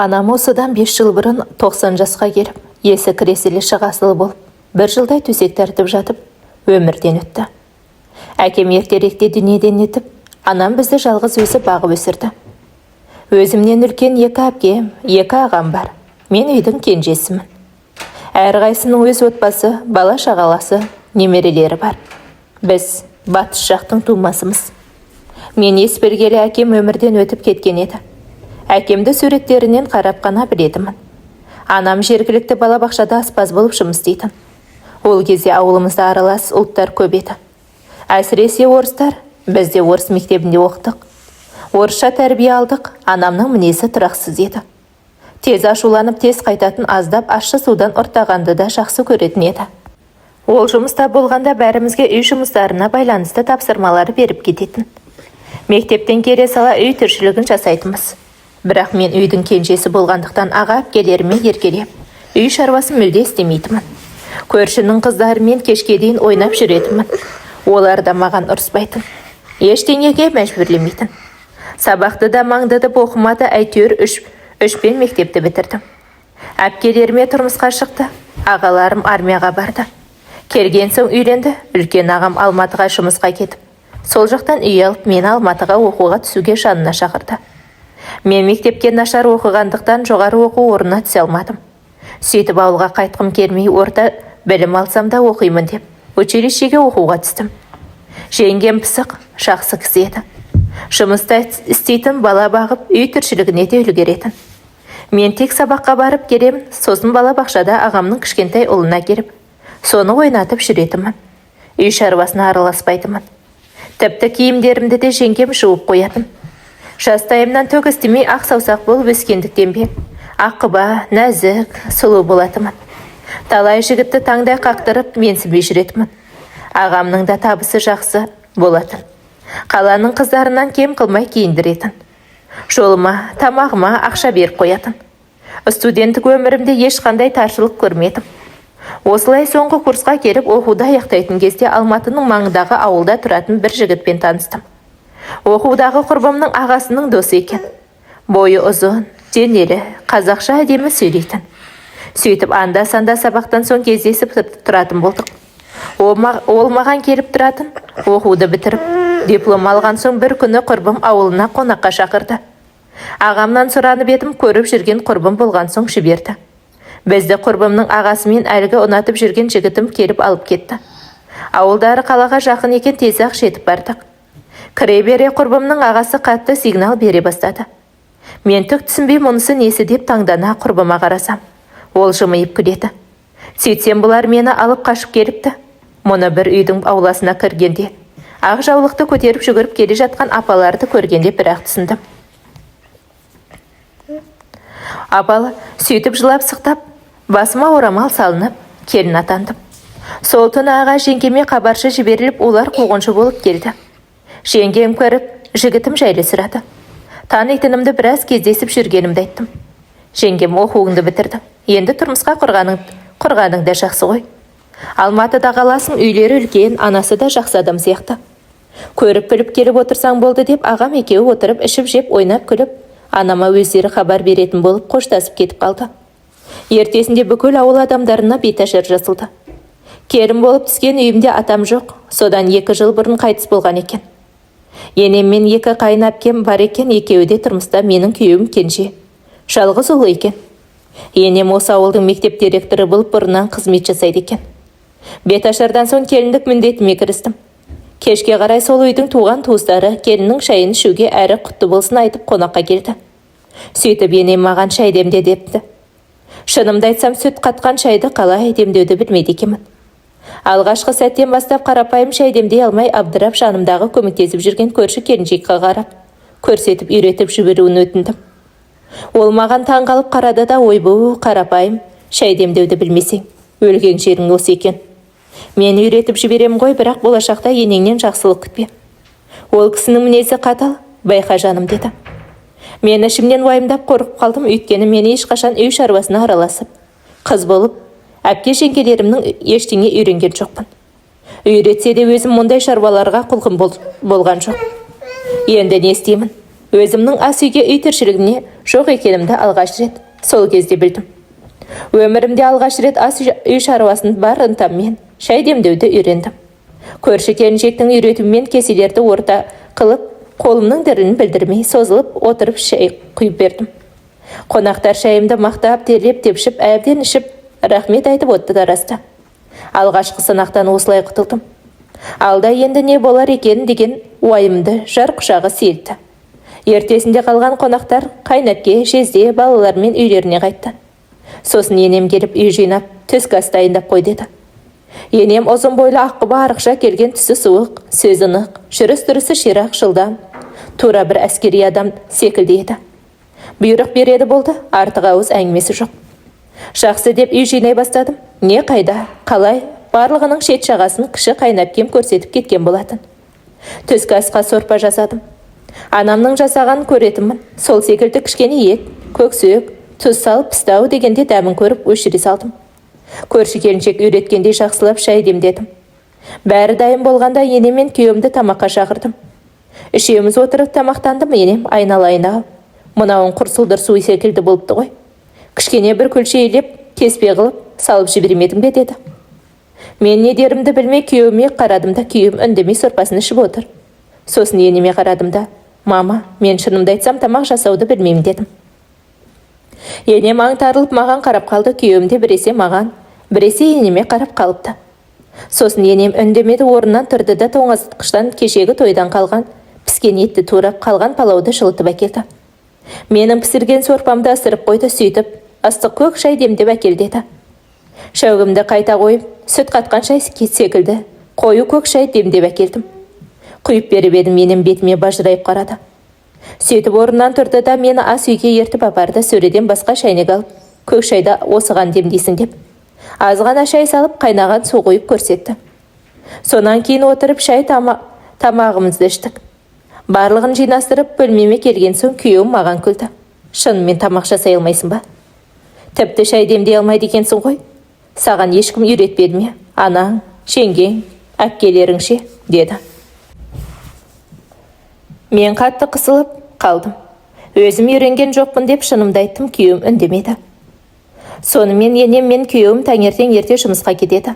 Анам осыдан 5 жыл бұрын 90 жасқа келіп, есі кіресілі шығасылы болып, 1 жылдай төсек тартып жатып, өмірден өтті. Әкем ертеректе дүниеден өтіп, анам бізді жалғыз өзі бағып өсірді. Өзімнен үлкен 2 әпкем, 2 ағам бар. Мен үйдің кенжесімін. Әрқайсының өз отбасы, бала шағаласы, немерелері бар. Біз батыс жақтың тумасымыз. Мен ес-бергелі әкем өмірден өтіп кеткен еді. Әкемді суреттерінен қарап қана біледімін. Анам жергілікті балабақшада аспаз болып жұмыс істейтін. Ол кезде ауылымызда аралас ұлттар көп еді. Әсіресе орыстар, біз де орыс мектебінде оқыдық. Орысша тәрбие алдық, анамның мінезі тұрақсыз еді. Тез ашуланып, тез қайтатын, аздап ащы судан ұрттағанды да жақсы көретін еді. Ол жұмыста болғанда бәрімізге үй жұмыстарына байланысты тапсырмалары беріп кететін. Мектептен келе сала үй тіршілігін жасайтынбыз. Бірақ мен үйдің кенжесі болғандықтан аға әпкелеріме еркелеп, үй шаруасын мүлде істемейтінмін. Көршінің қыздарымен кешке дейін ойнап жүретінмін. Олар да маған ұрыспайтын. Ештеңеге мәжбүрлемейтін. Сабақты да маңдыды оқымады, әйтеуір 3 мектепті бітірдім. Әпкелеріме тұрмысқа шықты, ағаларым армияға барды. Келген соң үйленді, үлкен ағам Алматыға жұмысқа кетіп. Сол жақтан үй алып, мені Алматыға оқуға түсуге жанына шақырды. Мен мектепке нашар оқығандықтан жоғары оқу орнына түсе алмадым. Сөйтіп ауылға қайтқым келмей, орта білім алсам да оқимын деп, училищеге оқуға түстім. Жеңгем пысық, жақсы кісі еді. Жұмыста істейтін, бала бағып, үй тіршілігіне де үлгеретін. Мен тек сабаққа барып келемін, сосын балабақшада ағамның кішкентай ұлына келіп, соны ойнатып жүретінмін. Үй шаруасына араласпайтынмын. Тіпті киімдерімді де жеңгем жуып қоятын. Жастайымнан төк істемей ақ саусақ болып өскендіктен бе, аққұба, нәзік, сұлу болатынмын. Талай жігітті таңдай қақтырып, менсінбей жүретінмін. Ағамның да табысы жақсы болатын. Қаланың қыздарынан кем қылмай киіндіретін. Жолыма, тамағыма ақша беріп қоятын. Студенттік өмірімде ешқандай таршылық көрмедім. Осылай соңғы курсқа келіп оқуды аяқтайтын кезде Алматының маңындағы ауылда тұратын бір жігітпен таныстым. Оқудағы құрбымның ағасының досы екен. Бойы ұзын, денелі, қазақша әдемі сөйлейтін. Сөйтіп анда-санда сабақтан соң кездесіп тұратын болдық. Ол маған келіп тұратын, оқуды бітіріп, диплом алған соң бір күні құрбым ауылына қонаққа шақырды. Ағамнан сұранып едім, көріп жүрген құрбым болған соң жіберді. Бізді құрбымның ағасымен әлгі ұнатып жүрген жігітім келіп алып кетті. Ауылдары қалаға жақын екен, тез-ақ жетіп бардық. Кіре бере құрбымның ағасы қатты сигнал бере бастады. Мен түк түсінбей, мұнысы несі деп таңдана құрбыма қарасам. Ол жымиып күледі. Сөйтсем бұлар мені алып қашып келіпті. Мұны бір үйдің ауласына кіргенде, ақ жаулықты көтеріп жүгіріп келе жатқан апаларды көргенде бір-ақ түсіндім. Апалы сөйтіп жылап сықтап, басыма орамал салынып, келін атандым. Сол түні аға жеңгеме хабаршы жіберіліп, олар қуғыншы болып келді. Жеңгем көріп, жігітім жайлы сұрады. Танитынымды біраз кездесіп жүргенімді айттым. Жеңгем оқуыңды бітірді. Енді тұрмысқа құрғаның да жақсы ғой. Алматыда қаласың, үйлері үлкен, анасы да жақсы адам сияқты. Көріп-біліп келіп отырсаң болды деп, ағам екеуі отырып, ішіп-жеп, ойнап күліп, анама өздері хабар беретін болып қоштасып кетіп қалды. Ертесінде бүкіл ауыл адамдарына беташар жасылды. Келін болып түскен үйімде атам жоқ, содан 2 жыл бұрын қайтыс болған екен. Енеммен 2 қайын әпкем бар екен, екеуі де тұрмыста, менің күйеуім кенже. Жалғыз ұлы екен. Енем осы ауылдың мектеп директоры болып бұрыннан қызмет жасайды екен. Беташардан соң келіндік міндетіме кірістім. Кешке қарай сол үйдің туған туыстары келіннің шайын ішуге әрі құтты болсын айтып қонаққа келді. Сөйтіп енем маған шай демде депті. Шынымды айтсам, сүт қатқан шайды қалай демдеуді білмейді екенмін. Алғашқы сәттен бастап қарапайым шай демдей алмай абдырап жанымдағы көмектесіп жүрген көрші келіншекке қарап, көрсетіп үйретіп жіберуін өтіндім. Ол маған таңғалып қарады да, ойбу, қарапайым шай демдеуді білмесең, өлген жерің осы екен. Мен үйретіп жіберем ғой, бірақ болашақта енеңнен жақсылық күтпе. Ол кісінің мінезі қатал, байқа жаным деді. Мен ішімнен уайымдап қорқып қалдым, өйткені мені ешқашан үй шаруасына араласып, қыз болып, әпке жеңгелерімнің ештеңе үйренген жоқпын. Үйретсе де өзім мұндай шаруаларға құлқым болған жоқ. Енді не істеймін? Өзімнің ас үйге үй тіршілігіне жоқ екенімді алғаш рет сол кезде білдім. Өмірімде алғаш рет ас үй шаруасын бар ынтаммен шай демдеуді үйрендім. Көрші келіншектің үйретуімен кеселерді орта қылып, қолымның дірілін білдірмей созылып отырып шай құйып бердім. Қонақтар шайымды мақтап, терлеп, тепшіп, әбден ішіп, рахмет айтып отты тарасты. Алғашқы сынақтан осылай құтылдым. Алда енді не болар екен деген уайымды жар құшағы сейілтті. Ертесінде қалған қонақтар қайнатке, жезде, балалармен үйлеріне қайтты. Сосын енем келіп үй жинап, түскі ас дайындап қой деді. Енем ұзын бойлы аққұба арықша келген, түсі суық, сөзі нық, жүріс-тұрысы ширақ, жылдам, тура бір әскери адам секілді еді. Бұйрық береді болды, артық ауыз әңгімесі жоқ. Жақсы деп үй жинай бастадым. Не қайда, қалай, барлығының шет жағасын кіші қайнапкем көрсетіп кеткен болатын. Түскі асқа сорпа жасадым. Анамның жасағанын көретінмін. Сол секілді кішкене ет, көксөк, тұз салып пістау дегенде дәмін көріп өшіре салдым. Көрші келіншек үйреткендей жақсылап шай демдедім. Бәрі дайын болғанда енем мен күйеуімді тамаққа шақырдым. Үшеуміз отырып тамақтандым. Енем айналайын-ау, мынауың құрсылдыр суы секілді болыпты ғой. Кішкене бір күлше илеп, кеспе қылып салып жібермедің бе деді. Мен не дерімді білмей күйеуіме қарадым да, күйеуім үндемей сорпасын ішіп отыр. Сосын енеме қарадым да, мама, мен шынымды айтсам тамақ жасауды білмеймін дедім. Енем аңтарылып маған қарап қалды. Күйеуім де біресе маған, біресе енеме қарап қалыпты. Сосын енем үндемеді, орнынан тұрды да тоңазытқыштан кешегі тойдан қалған піскен етті турап, қалған палауды жылытып әкелді. Менің пісірген сорпамды ысырып қойды, сөйтіп ыстық көк шай демдеп әкел деді. Шәугімді қайта қойып, сүт қатқан шай секілді қою көк шай демдеп әкелдім. Құйып беріп едім, енем бетіме бажырайып қарады. Сөйтіп орнынан тұрды да мені ас үйге ертіп апарды. Сөреден басқа шайнек алып, көк шайда осыған демдейсің деп, азғана шай салып қайнаған су қойып көрсетті. Сонан кейін отырып шай тамағымызды іштік. Барлығын жинастырып бөлмеме келген соң күйеуім маған күлді. Шынымен тамақ жасай алмайсың ба? Тіпті шай демдей алмайды екенсің ғой. Саған ешкім үйретпеді ме? Анаң, жеңгең, әпкелерің ше, деді. Мен қатты қысылып қалдым. Өзім үйренген жоқпын деп шынымды айттым. Күйеуім үндемеді. Сонымен енем мен күйеуім таңертең ерте жұмысқа кетеді.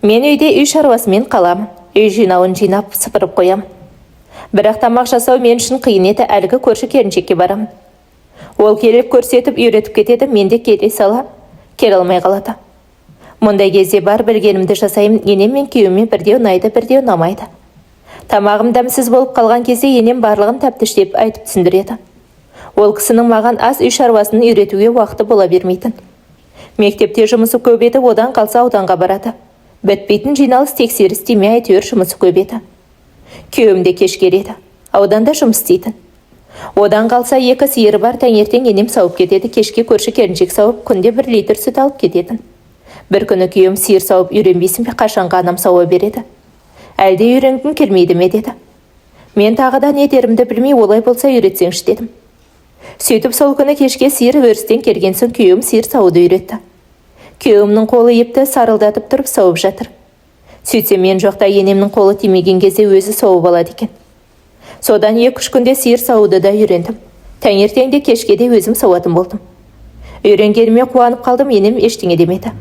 Мен үйде үй шаруасымен қаламын. Үй жинауын жинап, сыпырып қоямын. Бірақ тамақ жасау мен үшін қиын еді. Әлгі көрші келіншекке барамын. Ол келіп көрсетіп үйретіп кетеді. Мен де келе сала келе алмай қалады. Мұндай кезде бар білгенімді жасаймын. Енем мен күйеуіме бірде ұнайды, бірде ұнамайды. Тамағым дәмсіз болып қалған кезде енем барлығын тәптіштеп айтып түсіндіреді. Ол кісінің маған ас үй шаруасын үйретуге уақыты бола бермейтін. Мектепте жұмысы көп еді, одан қалса ауданға барады. Бітпейтін жиналыс тексеріс демей әйтеуір жұмысы көп еді. Күйеуім де кеш келеді. Ауданда жұмыс істейтін. Одан қалса 2 сиыры бар. Таңертең енем сауып кетеді. Кешке көрші келіншек сауып, күнде 1 литр сүт алып кететін. Бір күні күйеуім сиыр сауып үйренбейсің бе, қашанға анам сауа береді. Әлде үйренгің келмейді ме деді. Мен тағы да не дерімді білмей, олай болса үйретсеңші дедім. Сөйтіп сол күні кешке сиыр өрістен келген соң күйеуім сиыр сауды үйретті. Күйеуімнің қолы епті сарылдатып тұрып сауып жатыр. Сөйтсе мен жоқта енемнің қолы тимеген кезде өзі сауып алады екен. Содан 2-3 күнде сиыр сауды да үйрендім. Таңертеңде кешке де өзім сауатын болдым. Үйренгеніме қуанып қалдым. Енем ештеңе демеді.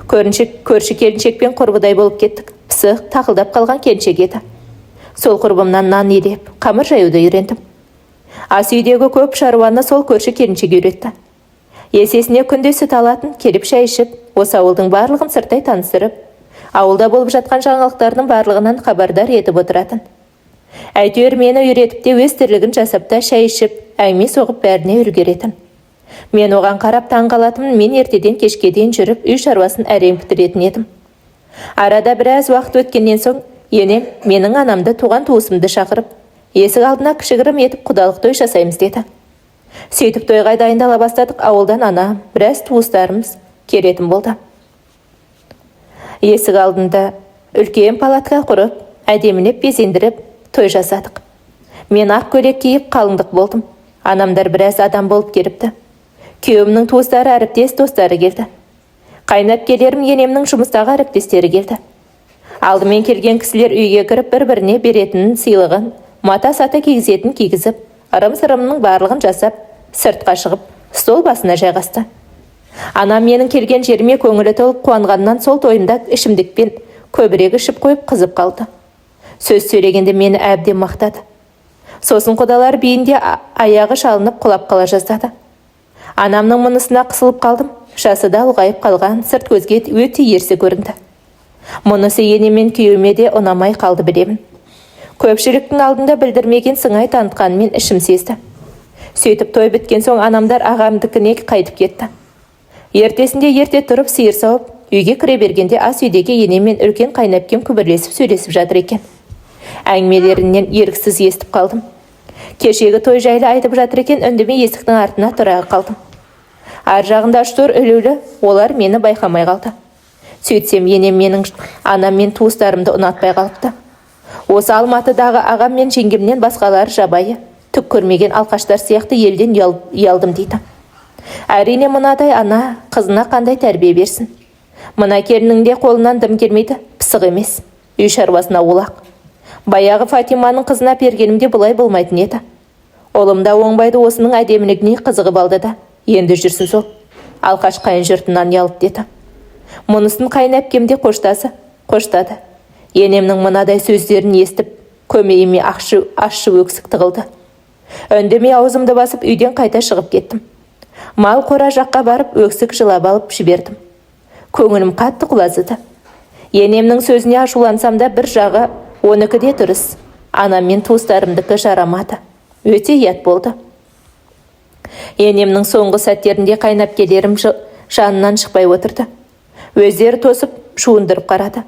Көрші келіншекпен құрбыдай болып кеттік. Пысық, тақылдап қалған келіншек еді. Сол құрбымнан нан илеп, қамыр жаюды үйрендім. Ас үйдегі көп шаруаны сол көрші келіншек үйретті. Есесіне күнде сүт алатын, келіп шай ішіп, осы ауылдың барлығын сырттай таныстырып, ауылда болып жатқан жаңалықтардың барлығынан хабардар етіп отыратын. Әйтеуір мені үйретіп те өз тірлігін жасап та шай ішіп, әңгіме соғып бәріне үлгеретін. Мен оған қарап таң қалатынмын. Мен ертеден кешке дейін жүріп, үй шаруасын әрең бітіретін едім. Арада біраз уақыт өткеннен соң енем менің анамды, туған туысымды шақырып, есік алдына кішігірім етіп құдалық той жасаймыз деді. Сөйтіп тойға дайындала бастадық. Ауылдан анам, біраз туыстарымыз келетін болды. Есік алдында үлкен палатка құрып, әдемілеп безендіріп той жасадық. Мен ақ көйлек киіп қалыңдық болдым. Анамдар біраз адам болып келіпті. Күйеуімнің туыстары, әріптес достары келді. Қайнапкелерім, енемнің жұмыстағы әріптестері келді. Алдымен келген кісілер үйге кіріп бір-біріне беретінін сыйлығын, мата-сата кигізетін кигізіп, ырым-сырымның барлығын жасап, сыртқа шығып, стол басына жайғасты. Анам менің келген жеріме көңілі толып қуанғаннан сол тойымда ішімдікпен көбірек ішіп қойып қызып қалды. Сөз сөйлегенде мені әбден мақтады. Сосын құдалар биінде аяғы шалынып құлап қала жаздады. Анамның мұнысына қысылып қалдым. Жасы да ұлғайып қалған, сырт көзге өте ерсі көрінді. Мұнысы енемен күйеуіме де ұнамай қалды білемін. Көпшіліктің алдында білдірмеген сыңай танытқанымен ішім сезді. Сөйтіп той біткен соң анамдар ағамдікіне қайтып кетті. Ертесінде ерте тұрып сиыр сауып, үйге кіре бергенде ас үйдегі енемен үлкен қайнапкем күбірлесіп сөйлесіп жатыр екен. Әңгімелерінен еріксіз естіп қалдым. Кешегі той жайлы айтып жатыр екен, үндемей есіктің артына тұра қалдым. Ар жағында үш-төрт ілулі, олар мені байқамай қалды. Сөйтсем енем менің анам мен туыстарымды ұнатпай қалыпты. Осы Алматыдағы ағам мен жеңгемнен басқалары жабайы, түк көрмеген алқаштар сияқты елден ұялдым дейді. Әрине мынадай ана қызына қандай тәрбие берсін. Мына келіннің де қолынан дым келмейді, пысық емес, үй шаруасына олақ. Баяғы Фатиманың қызына бергенімде бұлай болмайтын еді. Олым да оңбайды, осының әдемілігіне қызығып алды да, енді жүрсін сол. Алқаш қайын жұртынан ұялып деді. Мұнысын қайнапкемде қоштады. Енемнің мынадай сөздерін естіп, көмейіме ащы өксік тығылды. Үндемей аузымды басып үйден қайта шығып кеттім. Мал қора жаққа барып өксік жылап алып жібердім. Көңілім қатты құлазыды. Енемнің сөзіне ашулансам да бір жағы оныкі дұрыс. Анам мен туыстарымдікі жарамады. Өте ұят болды. Енемнің соңғы сәттерінде қайнапкелерім жанынан шықпай отырды. Өздері тосып, шуындырып қарады.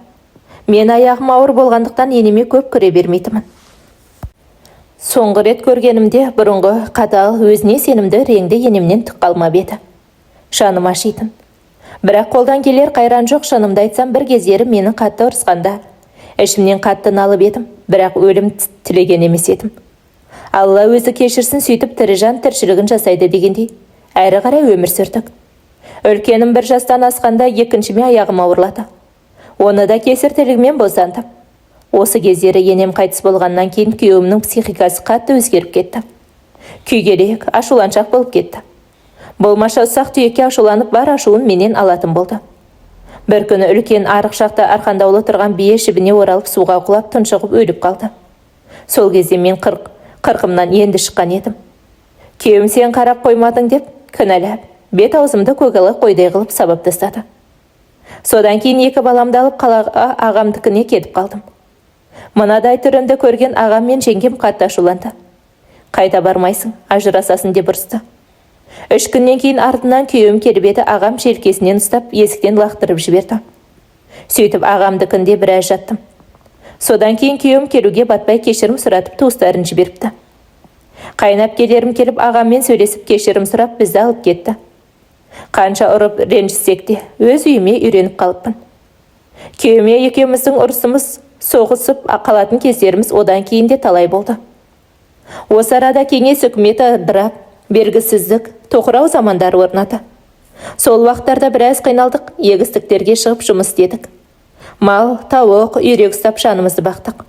Мен аяғым ауыр болғандықтан енеме көп кіре бермейтімін. Соңғы рет көргенімде бұрынғы қатал, өзіне сенімді реңді енемнен түк қалмап еді. Жаным ашитын. Бірақ қолдан келер қайран жоқ, шынымды айтсам, бір кездері мені қатты ұрысқанда. Ішімнен қатты налып едім, бірақ өлім тілеген емес едім. Алла өзі кешірсін, сөйтіп тірі жан тіршілігін жасайды дегендей. Әрі қарай өмір сүрдік. Үлкенім бір жастан асқанда екіншіме аяғым ауырлады. Оны да кесіртілігімен босандым. Осы кездері енем қайтыс болғаннан кейін күйеуімнің психикасы қатты өзгеріп кетті. Күйгелек, ашуланшақ болып кетті. Болмаша ұсақ түйекке ашуланып бар ашуын менен алатын болды. Бір күні үлкен арық шақта арқандаулы тұрған бие шібіне оралып суға құлап тұншығып өліп қалды. Сол кезде мен қырқымнан енді шыққан едім. Күйеуім сен қарап қоймадың деп кінәлап, бет аузымды көгалы қойдай қылып сабап тастады. Содан кейін екі баламды алып қалаға ағамдікіне кетіп қалдым. Мынадай түрімді көрген ағам мен жеңгем қатты ашуланды. Қайта бармайсың, ажырасасын деп ұрысты. 3 күннен кейін артынан күйеуім келіп еді, ағам желкесінен ұстап есіктен лақтырып жіберді. Сөйтіп ағамдікінде біраз жаттым. Содан кейін күйеуім келуге батпай кешірім сұратып туыстарын жіберіпті. Қайнапкелерім келіп ағаммен сөйлесіп кешірім сұрап бізді алып кетті. Қанша ұрып ренжісек те өз үйіме үйреніп қалыппын. Күйеуіме екеуміздің ұрысымыз, соғысып қалатын кездеріміз одан кейін де талай болды. Осы арада кеңес үкіметі ыдырап, белгісіздік, тоқырау замандары орнады. Сол уақыттарда біраз қиналдық, егістіктерге шығып жұмыс істедік. Мал, тауық, үйрек ұстап жанымызды бақтық.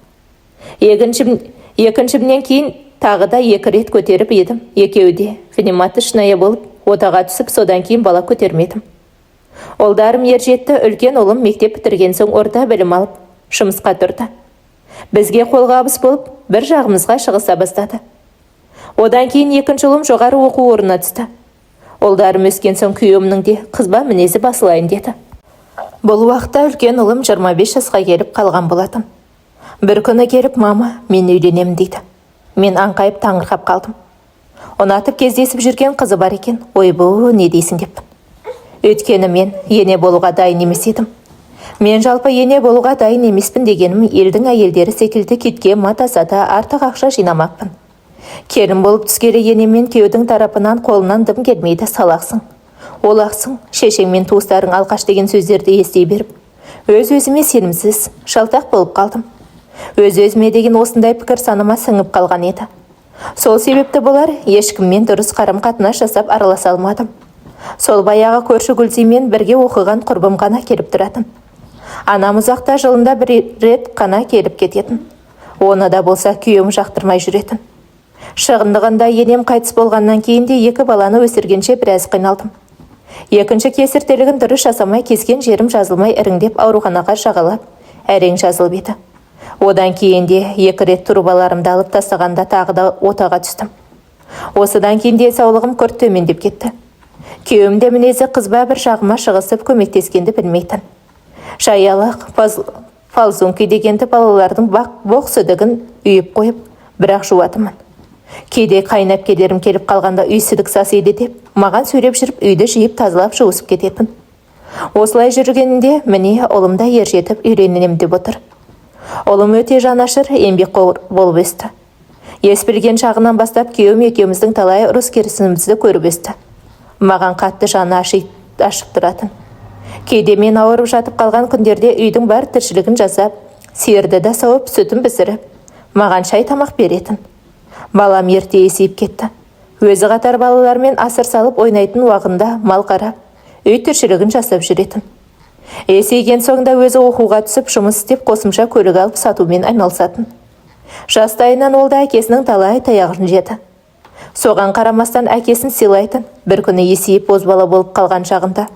Екіншімнен кейін тағы да 2 рет көтеріп едім. Екеуі де фенематы шынайы болып, отаға түсіп, содан кейін бала көтермедім. Олдарым ержетті, үлкен ұлым мектеп бітірген соң орта білім алып, жұмысқа тұрды. Бізге қолғабыс болып, бір жағымызға шығыса бастады. Одан кейін екінші ұлым жоғары оқу орнына түсті. Олдарым өскен соң күйеуімнің де қызба мінезі басылайын деді. Бұл уақытта үлкен ұлым 25 жасқа келіп қалған болатын. Бір күні келіп, мама, мен үйленемін дейді. Мен аңқайып таңырқап қалдым. Ұнатып кездесіп жүрген қызы бар екен. Ойбу, не дейсің деп. Өйткені мен ене болуға дайын емес едім. Мен жалпы ене болуға дайын емеспін дегенім, елдің әйелдері секілді кетке матасада артық ақша жинамақпын. Келін болып түскелі енемен күйеудің тарапынан қолынан дым келмейді, салақсың. Олақсың, шешең мен туыстарың алқаш деген сөздерді ести беріп, өз-өзіме сенімсіз, шалтақ болып қалдым. Өз-өзіме деген осындай пікір саныма сіңіп қалған еді. Сол себепті болар, ешкіммен дұрыс қарым-қатынас жасап араласа алмадым. Сол баяғы көрші Гүлзимен бірге оқыған құрбым ғана келіп тұратын. Анам ұзақта жылында 1 рет қана келіп кететін. Оны да болса күйеуім жақтырмай жүретін. Шығындығында енем қайтыс болғаннан кейін де 2 баланы өсіргенше біраз қиналдым. Екінші кесіртелігін дұрыс жасамай кескен жерім жазылмай іріңдеп ауруханаға жағалап, әрең жазылып еді. Одан кейін де 2 рет трубаларымды алып тастағанда тағы да отаға түстім. Осыдан кейін денсаулығым күрт төмендеп кетті. Күйеуім де мінезі қызба бір жағыма шығысып көмектескенді білмейтін. Жаялық, фалзунки дегенді балалардың боқ сүдігін үйіп қойып, бірақ жуатымын. Кейде қайнап келерім келіп қалғанда үй сүдік сасиды деп, маған сөйлеп жүріп үйді жиып тазалап жуысып кететін. Осылай жүргенінде міне ұлым да ержетіп үйренем деп отыр. Ұлым өте жанашыр, еңбекқор болып өсті. Ес білген шағынан бастап күйеуім екеуміздің талай ұрыс керісімізді көріп өсті. Маған қатты жаны ашып тұратын. Кейде мен ауырып жатып қалған күндерде үйдің бар тіршілігін жасап, сиырды да сауып, сүтін пісіріп, маған шай тамақ беретін. Балам ерте есейіп кетті. Өзі қатар балалармен асыр салып ойнайтын уағында мал қарап, үй тіршілігін жасап жүретін. Есейген соңда өзі оқуға түсіп, жұмыс істеп, қосымша көлік алып сатумен айналысатын. Жастайынан ол да әкесінің талай таяғын жеді. Соған қарамастан әкесін сыйлайтын. Бір күні есейіп бозбала болып қалған шағында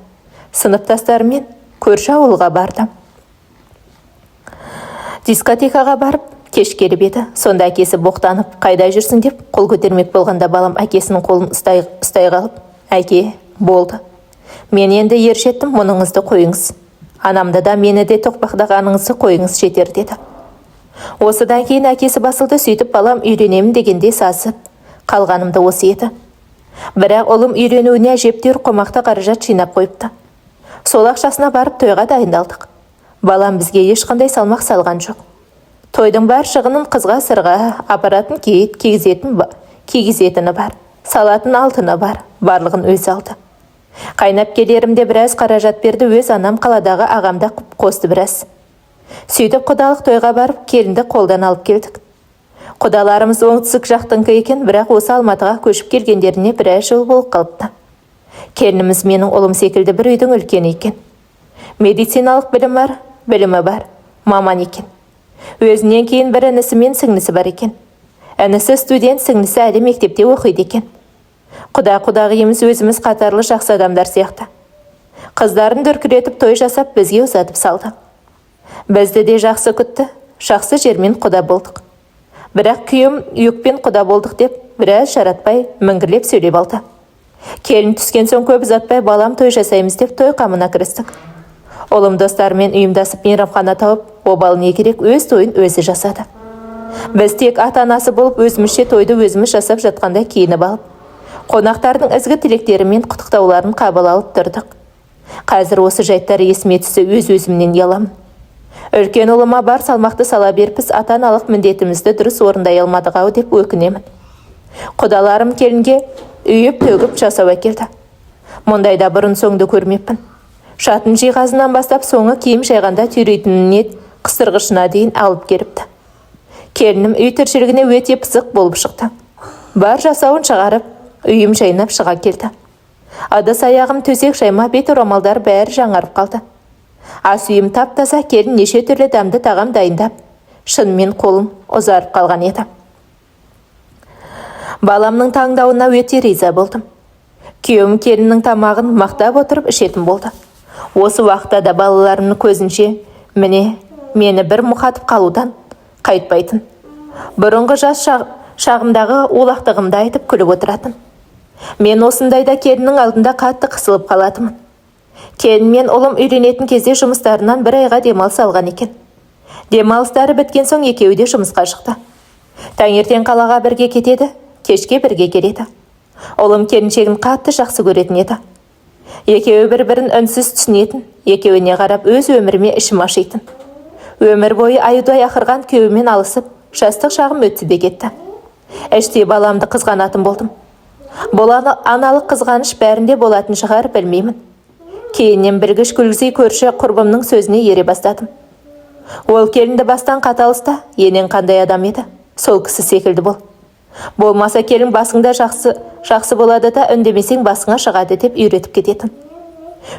сыныптастарымен көрші ауылға барды. Дискотекаға барып, кеш келіп еді. Сонда әкесі боқтанып, қайда жүрсің деп қол көтермек болғанда балам әкесінің қолын ұстай қалып, әке, болды. Мен енді ержеттім, мұныңызды қойыңыз. Анамды да мені де тоқпақтағаныңызды қойыңыз жетер деді. Осыдан кейін әкесі басылды, сөйтіп балам үйренемін дегенде сасып, қалғанымды осы еді. Бірақ ұлым үйренуіне әжептеуір қомақты қаражат жинап қойыпты. Сол ақшасына барып тойға дайындалдық. Балам бізге ешқандай салмақ салған жоқ. Тойдың бар шығынын қызға сырға апаратын кигізетіні бар, салатын алтыны бар, барлығын өзі алды. Қайнап келерімде біраз қаражат берді, өз анам қаладағы ағамда қосты біраз. Сөйтіп құдалық тойға барып, келінді қолдан алып келдік. Құдаларымыз оңтүстік жақтыңқы екен, бірақ осы Алматыға көшіп келгендеріне біраз жыл болып қалыпты. Келініміз менің ұлым секілді бір үйдің үлкені екен. Медициналық білімі бар, маман екен. Өзінен кейін бір інісі мен сіңлісі бар екен. Інісі студент, сіңлісі әлі мектепте оқиды екен. Құдағиымыз өзіміз қатарлы жақсы адамдар сияқты. Қыздарын дүркіретіп той жасап бізге ұзатып салды. Бізді де жақсы күтті, жақсы жермен құда болдық. Бірақ күйеуім үйекпен құда болдық деп біраз жаратпай мінгірлеп сөйлеп алды. Келін түскен соң көп ұзатпай балам той жасаймыз деп той қамына кірістік. Ұлым достарымен ұйымдасып мейрамхана тауып, обал не керек өз тойын өзі жасады. Біз тек ата-анасы болып өзімізше тойды өзіміз жасап жатқанда киініп алып, қонақтардың ізгі тілектері мен құттықтауларын қабыл алып тұрдық. Қазір осы жайттар есіме түссе өз-өзімнен ұяламын. Үлкен ұлыма бар салмақты сала беріпіз, ата-аналық міндетімізді дұрыс орындай алмадық-ау деп өкінемін. Құдаларым келінге үйіп төгіп жасау әкелді. Мұндайда бұрын соңды көрмеппін. Шатын жиғазынан бастап соңы киім жайғанда түйрейтініне қыстырғышына дейін алып келіпті. Келінім үй тіршілігіне өте пысық болып шықты. Бар жасауын шығарып, үйім жайнап шыға келді. Адыс аяғым, төсек жайма, бет орамалдар бәрі жаңарып қалды. Ас үйім тап-таза, келін неше түрлі дәмді тағам дайындап, шынымен қолым ұзарып қалған еді. Баламның таңдауына өте риза болдым. Күйеуім келіннің тамағын мақтап отырып ішетін болды. Осы уақытта да балаларымның көзінше мені бір мұқатып қалудан қайтпайтын. Бұрынғы жас шағымдағы олақтығымды айтып күліп отыратын. Мен осындайда келіннің алдында қатты қысылып қалатымын. Келін мен ұлым үйленетін кезде жұмыстарынан бір айға демалыс алған екен. Демалыстары біткен соң екеуі де жұмысқа шықты. Таңертең қалаға бірге кетеді, кешке бірге келеді. Ұлым келіншегін қатты жақсы көретін еді. Екеуі бір-бірін үнсіз түсінетін, екеуіне қарап өз өміріме ішім ашитын. Өмір бойы аюдай ақырған күйеуімен алысып, жастық шағым өтті де кетті. Іштей баламды қызғанатын болдым. Бұл аналық қызғаныш бәрінде болатын шығар, білмеймін. Кейіннен білгіш күлгізей көрші құрбымның сөзіне ере бастадым. Ол келінді бастан қаталыста, енең қандай адам еді, сол кісі секілді бол. Болмаса келін басыңда жақсы болады да үндемесең басыңа шығады деп үйретіп кететін.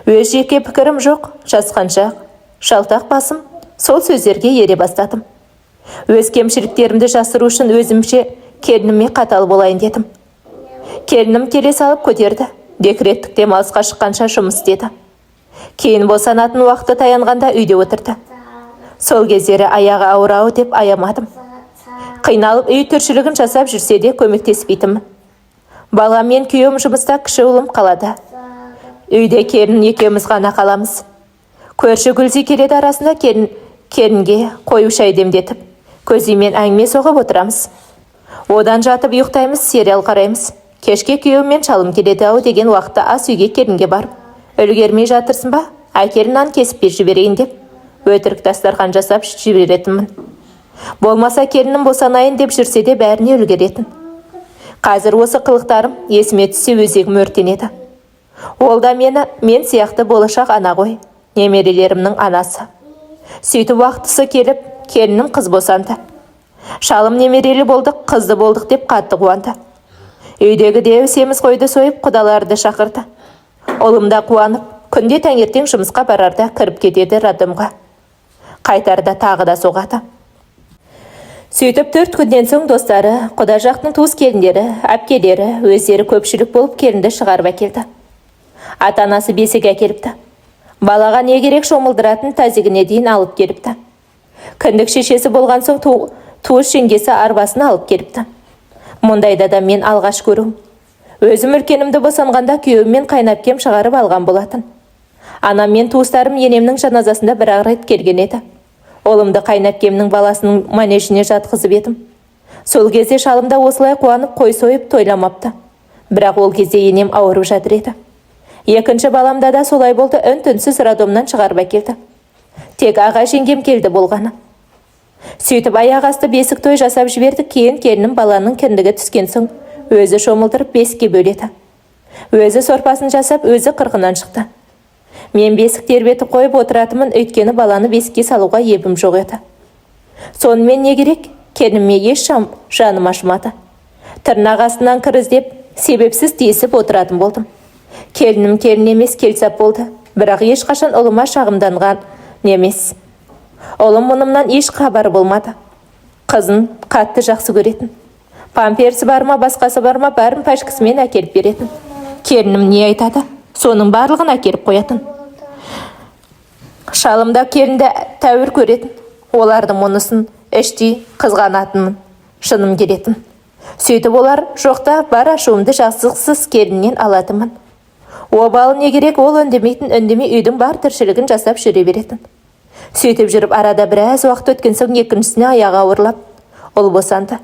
Өз жеке пікірім жоқ, жасқаншақ, шалтақ басым, сол сөздерге ере бастадым. Өз кемшіліктерімді жасыру үшін өзімше келініме қатал болайын дедім. Келінім келе салып көтерді. Декреттік демалысқа шыққанша жұмыс істеді. Кейін босанатын уақыты таянғанда үйде отырды. Сол кездері аяғы ауыр деп аямадым. Қиналып үй тіршілігін жасап жүрсе де көмектеспейтінмін. Балам мен күйеуім жұмыста, кіші ұлым қалады. Үйде келін екеуміз ғана қаламыз. Көрші Гүлзи келеді, арасында келінге қою шай демдетіп, көзімен әңгіме соғып отырамыз. Одан жатып ұйықтаймыз, сериал қараймыз. Кешке күйеуім шалым келеді деген уақытта ас үйге келінге барып, үлгермей жатырсың ба? Әкелін нан кесіп жіберейін деп, өтірік дастархан жасап жіберетінмін. Болмаса келінім босанайын деп жүрсе де бәріне үлгеретін. Қазір осы қылықтарым есіме түссе өзегім өртенеді. Ол да мен сияқты болашақ ана ғой, немерелерімнің анасы. Сөйтіп уақытысы келіп, келінім қыз босанды. Шалым немерелі болдық, қызды болдық деп қатты қуанды. Үйдегі де семіз қойды сойып, құдаларды шақырды. Ұлым да қуанып, күнде таңертең жұмысқа барарда кіріп кетеді роддомға. Қайтарда тағы да соғады. Сөйтіп 4 күннен соң достары, құда жақтың туыс келіндері, әпкелері, өздері көпшілік болып келінді шығарып әкелді. Ата-анасы бесік әкеліпті. Балаға не керек шомылдыратын тазигіне дейін алып келіпті. Кіндік шешесі болған соң туыс жеңгесі арбасын алып келіпті. Мұндайда да мен алғаш көру. Өзім үлкенімді босанғанда күйеуіммен қайнапкем шығарып алған болатын. Анам мен туыстарым енемнің жаназасында бір рет келген еді. Олымды қайнапкемнің баласының манежіне жатқызып едім. Сол кезде шалымда осылай қуанып қой сойып тойламапты. Бірақ ол кезде енем ауырып жатыр еді. Екінші баламда да солай болды, үн-түнсіз роддомнан шығарып әкелді. Тек аға жеңгем келді болғаны. Сөйтіп аяқ асты бесік той жасап жіберді. Кейін келінім баланың кіндігі түскен соң өзі шомылдырып бесікке бөледі. Өзі сорпасын жасап, өзі қырқынан шықты. Мен бесік тербетіп қойып отыратымын, өйткені баланы бесікке салуға ебім жоқ еді. Сонымен не керек? Келініме еш жаным ашымады. Тырнақ астынан кір іздеп, себепсіз тиісіп отыратын болдым. Келінім келін емес, келсап болды. Бірақ ешқашан ұлыма шағымданған емес. Ұлым мұнымнан еш хабары болмады. Қызын қатты жақсы көретін. Памперсі бар ма, басқасы бар ма, бәрін пәшкісімен әкеліп беретін. Келінім не айтады? Соның барлығын әкеліп қоятын. Шалымда келінді тәуір көретін. Олардың мұнысын іштей қызғанатынмын, шыным келетін. Сөйтіп олар жоқта бар ашуымды жақсықсыз келіннен алатынмын. Обалы не керек, ол үндемей үйдің бар тіршілігін жасап жүре беретін. Сөйтіп жүріп арада біраз уақыт өткен соң екіншісіне аяғы ауырлап, ұл босанды.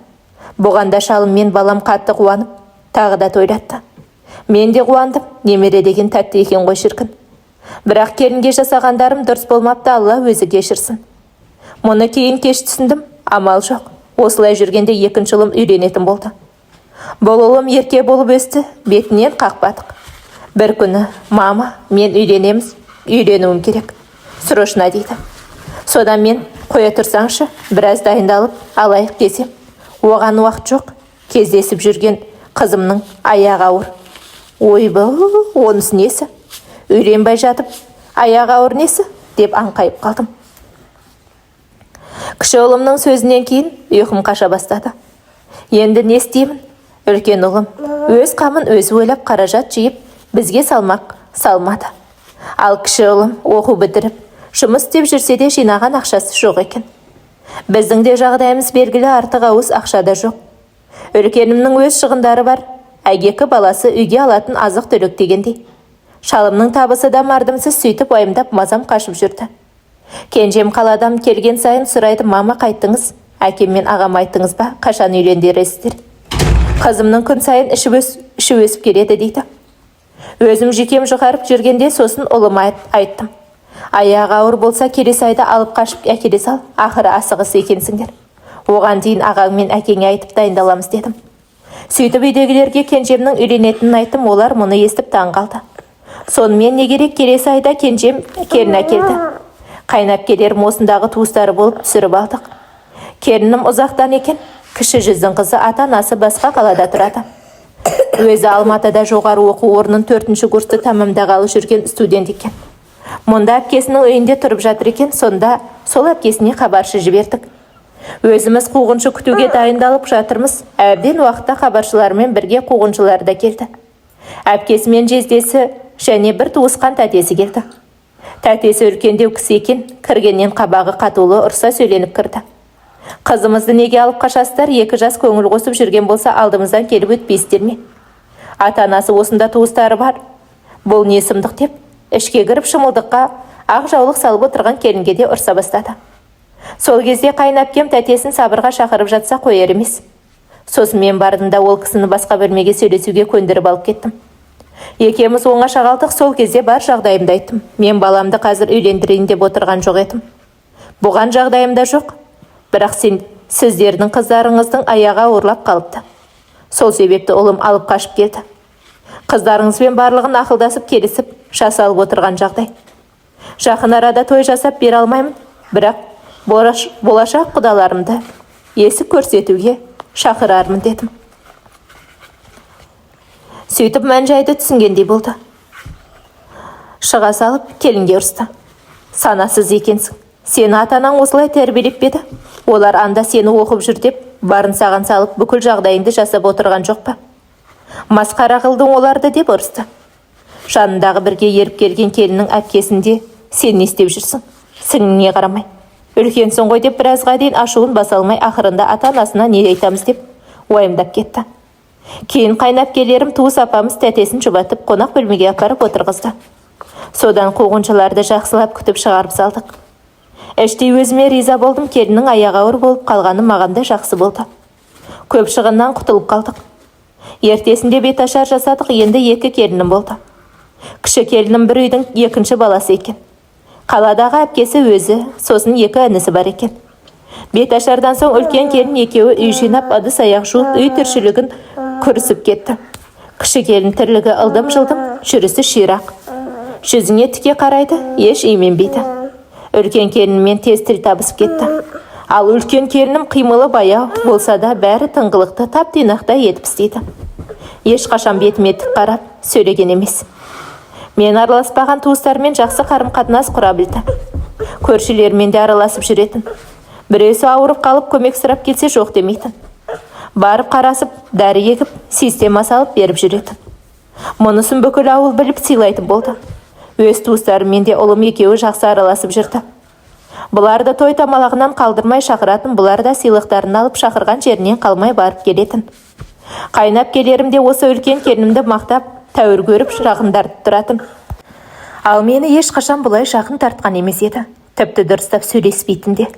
Бұғанда шалым мен балам қатты қуанып, тағы да тойлатты. Мен де қуандым, немере деген тәтті екен ғой шіркін. Бірақ келінге жасағандарым дұрыс болмапты, Алла өзі кешірсін. Мұны кейін кеш түсіндім, амал жоқ. Осылай жүргенде екінші ұлым үйленетін болды. Бұл ұлым ерке болып өсті, бетінен қақпадық. Бір күні, мама, мен үйленуім керек. Срочно дейді. Содан мен, қоя тұрсаңшы, біраз дайындалып, алайық десем. Оған уақыт жоқ, кездесіп жүрген қызымның аяғы ауыр. Ойбай, онысы несі? Үйленбай жатып, аяғы ауыр несі? Деп аңқайып қалдым. Кіші ұлымның сөзінен кейін ұйқым қаша бастады. Енді не істеймін? Үлкен ұлым өз қамын өзі ойлап қаражат жиып, бізге салмады. Ал кіші ұлым оқу бітіріп, жұмыс істеп жүрсе де жинаған ақшасы жоқ екен. Біздің де жағдайымыз белгілі, артық ауыз ақша да жоқ. Үлкенімнің өз шығындары бар, әгекі баласы үйге алатын азық түлік дегендей. Шалымның табысы да мардымсыз, сөйтіп уайымдап мазам қашып жүрді. Кенжем қаладам келген сайын сұрайды, мама қайттыңыз? Әкем мен ағам айттыңыз ба? Қашан үйлендіресіздер? Қызымның күн сайын іші өсіп келеді дейді. Өзім жекем жұқарып жүргенде сосын ұлыма айттым. Аяғы ауыр болса келесі айда алып қашып әкеле сал, ақыры асығыс екенсіңдер. Оған дейін ағаң мен әкеңе айтып дайындаламыз дедім. Сөйтіп үйдегілерге кенжемнің үйленетінін айттым, олар мұны естіп таң қалды. Сонымен не керек, келесі айда кенжем келін әкелді. Қайнап келерім осындағы туыстары болып түсіріп алдық. Келінім ұзақтан екен, кіші жүздің қызы, ата-анасы басқа қалада тұрады. Өзі Алматыда жоғары оқу орнын 4-ші курсты тамамдағалы жүрген студент екен. Мұнда әпкесінің үйінде тұрып жатыр екен, сонда сол әпкесіне хабаршы жібердік. Өзіміз қуғыншы күтуге дайындалып жатырмыз. Әбден уақытта хабаршылармен бірге қуғыншылар да келді. Әпкесі мен жездесі және бір туысқан тәтесі келді. Тәтесі үлкендеу кісі екен, кіргеннен қабағы қатулы ұрса сөйленіп кірді. Қызымызды неге алып қашасыздар? 2 жас көңіл қосып жүрген болса алдымыздан келіп өтпейсіздер ме? Ата-анасы осында туыстары бар. Бұл не сұмдық деп, ішке кіріп шымылдыққа ақ жаулық салып отырған келінге де ұрса бастады. Сол кезде қайынәпкем тәтесін сабырға шақырып жатса қояр емес. Сосын мен бардым да ол кісіні басқа бөлмеге сөйлесуге көндіріп алып кеттім. Екеуміз оңаша қалдық. Сол кезде бар жағдайымды айттым. Мен баламды қазір үйлендірейін деп отырған жоқ едім. Бұған жағдайымда жоқ. Бірақ сіздердің қыздарыңыздың аяғы ауырлап қалыпты. Сол себепті ұлым алып қашып келді. Қыздарыңызбен барлығын ақылдасып келісіп жасалып отырған жағдай. Жақын арада той жасап бере алмаймын, бірақ болашақ құдаларымды есік көрсетуге шақырармын дедім. Сөйтіп мән-жайды түсінгендей болды. Шыға салып келінге ұрысты. Санасыз екенсің. Сені ата-анаң осылай тәрбиелеп беді. Олар анда сені оқып жүр деп барын саған салып бүкіл жағдайыңды жасап отырған жоқ па? Масқара қылдың оларды деп ұрысты. Жанындағы бірге еріп келген келіннің әпкесінде сен не істеп жүрсің? Сіңліңе қарамай. Үлкенсің ғой деп біразға дейін ашуын баса алмай, ақырында ата-анасына не айтамыз деп уайымдап кетті. Кейін қайынәпкелерім туыс апамыз тәтесін жұбатып қонақ бөлмеге апарып отырғызды. Содан қуғыншыларды жақсылап күтіп шығарып салдық. Іштей өзіме риза болдым. Келіннің аяғы ауыр болып қалғаны маған да жақсы болды. Көп шығыннан құтылып қалдық. Ертесінде беташар жасадық. Енді 2 келінім болды. Кіші келінім бір үйдің 2-ші баласы екен. Қаладағы әпкесі өзі, сосын 2 інісі бар екен. Беташардан соң үлкен келін екеуі үй жинап, ыдыс аяқ жуып, үй тіршілігін көрісіп кетті. Кіші келін тірлігі ылдым-жылдым, жүрісі ширақ. Жүзіне тіке қарайды, еш именбейді. Үлкен келінмен тез тіл табысып кетті. Ал үлкен келінім қимылы баяу болса да бәрі тыңғылықты, тап-тинақта етіп істейді. Ешқашан бетіме тік қарап сөйлеген емес. Мен араласпаған туыстармен жақсы қарым-қатынас құра білді. Көршілермен де араласып жүретін. Біреусі ауырып қалып көмек сұрап келсе жоқ демейтін. Барып қарасып, дәрі егіп, система салып беріп жүретін. Мұнысын бүкіл ауыл біліп сыйлайтын болды. Өз туыстарымен де ұлым екеуі жақсы араласып жүрді. Бұларды той тамалағынан қалдырмай шақыратын, бұлар да сыйлықтарын алып шақырған жерінен қалмай барып келетін. Қайынәпкелерім де осы үлкен келінімді мақтап, тәуір көріп жақындартып тұратын. Ал мені ешқашан бұлай жақын тартқан емес еді. Тіпті дұрыстап сөйлеспейтін де.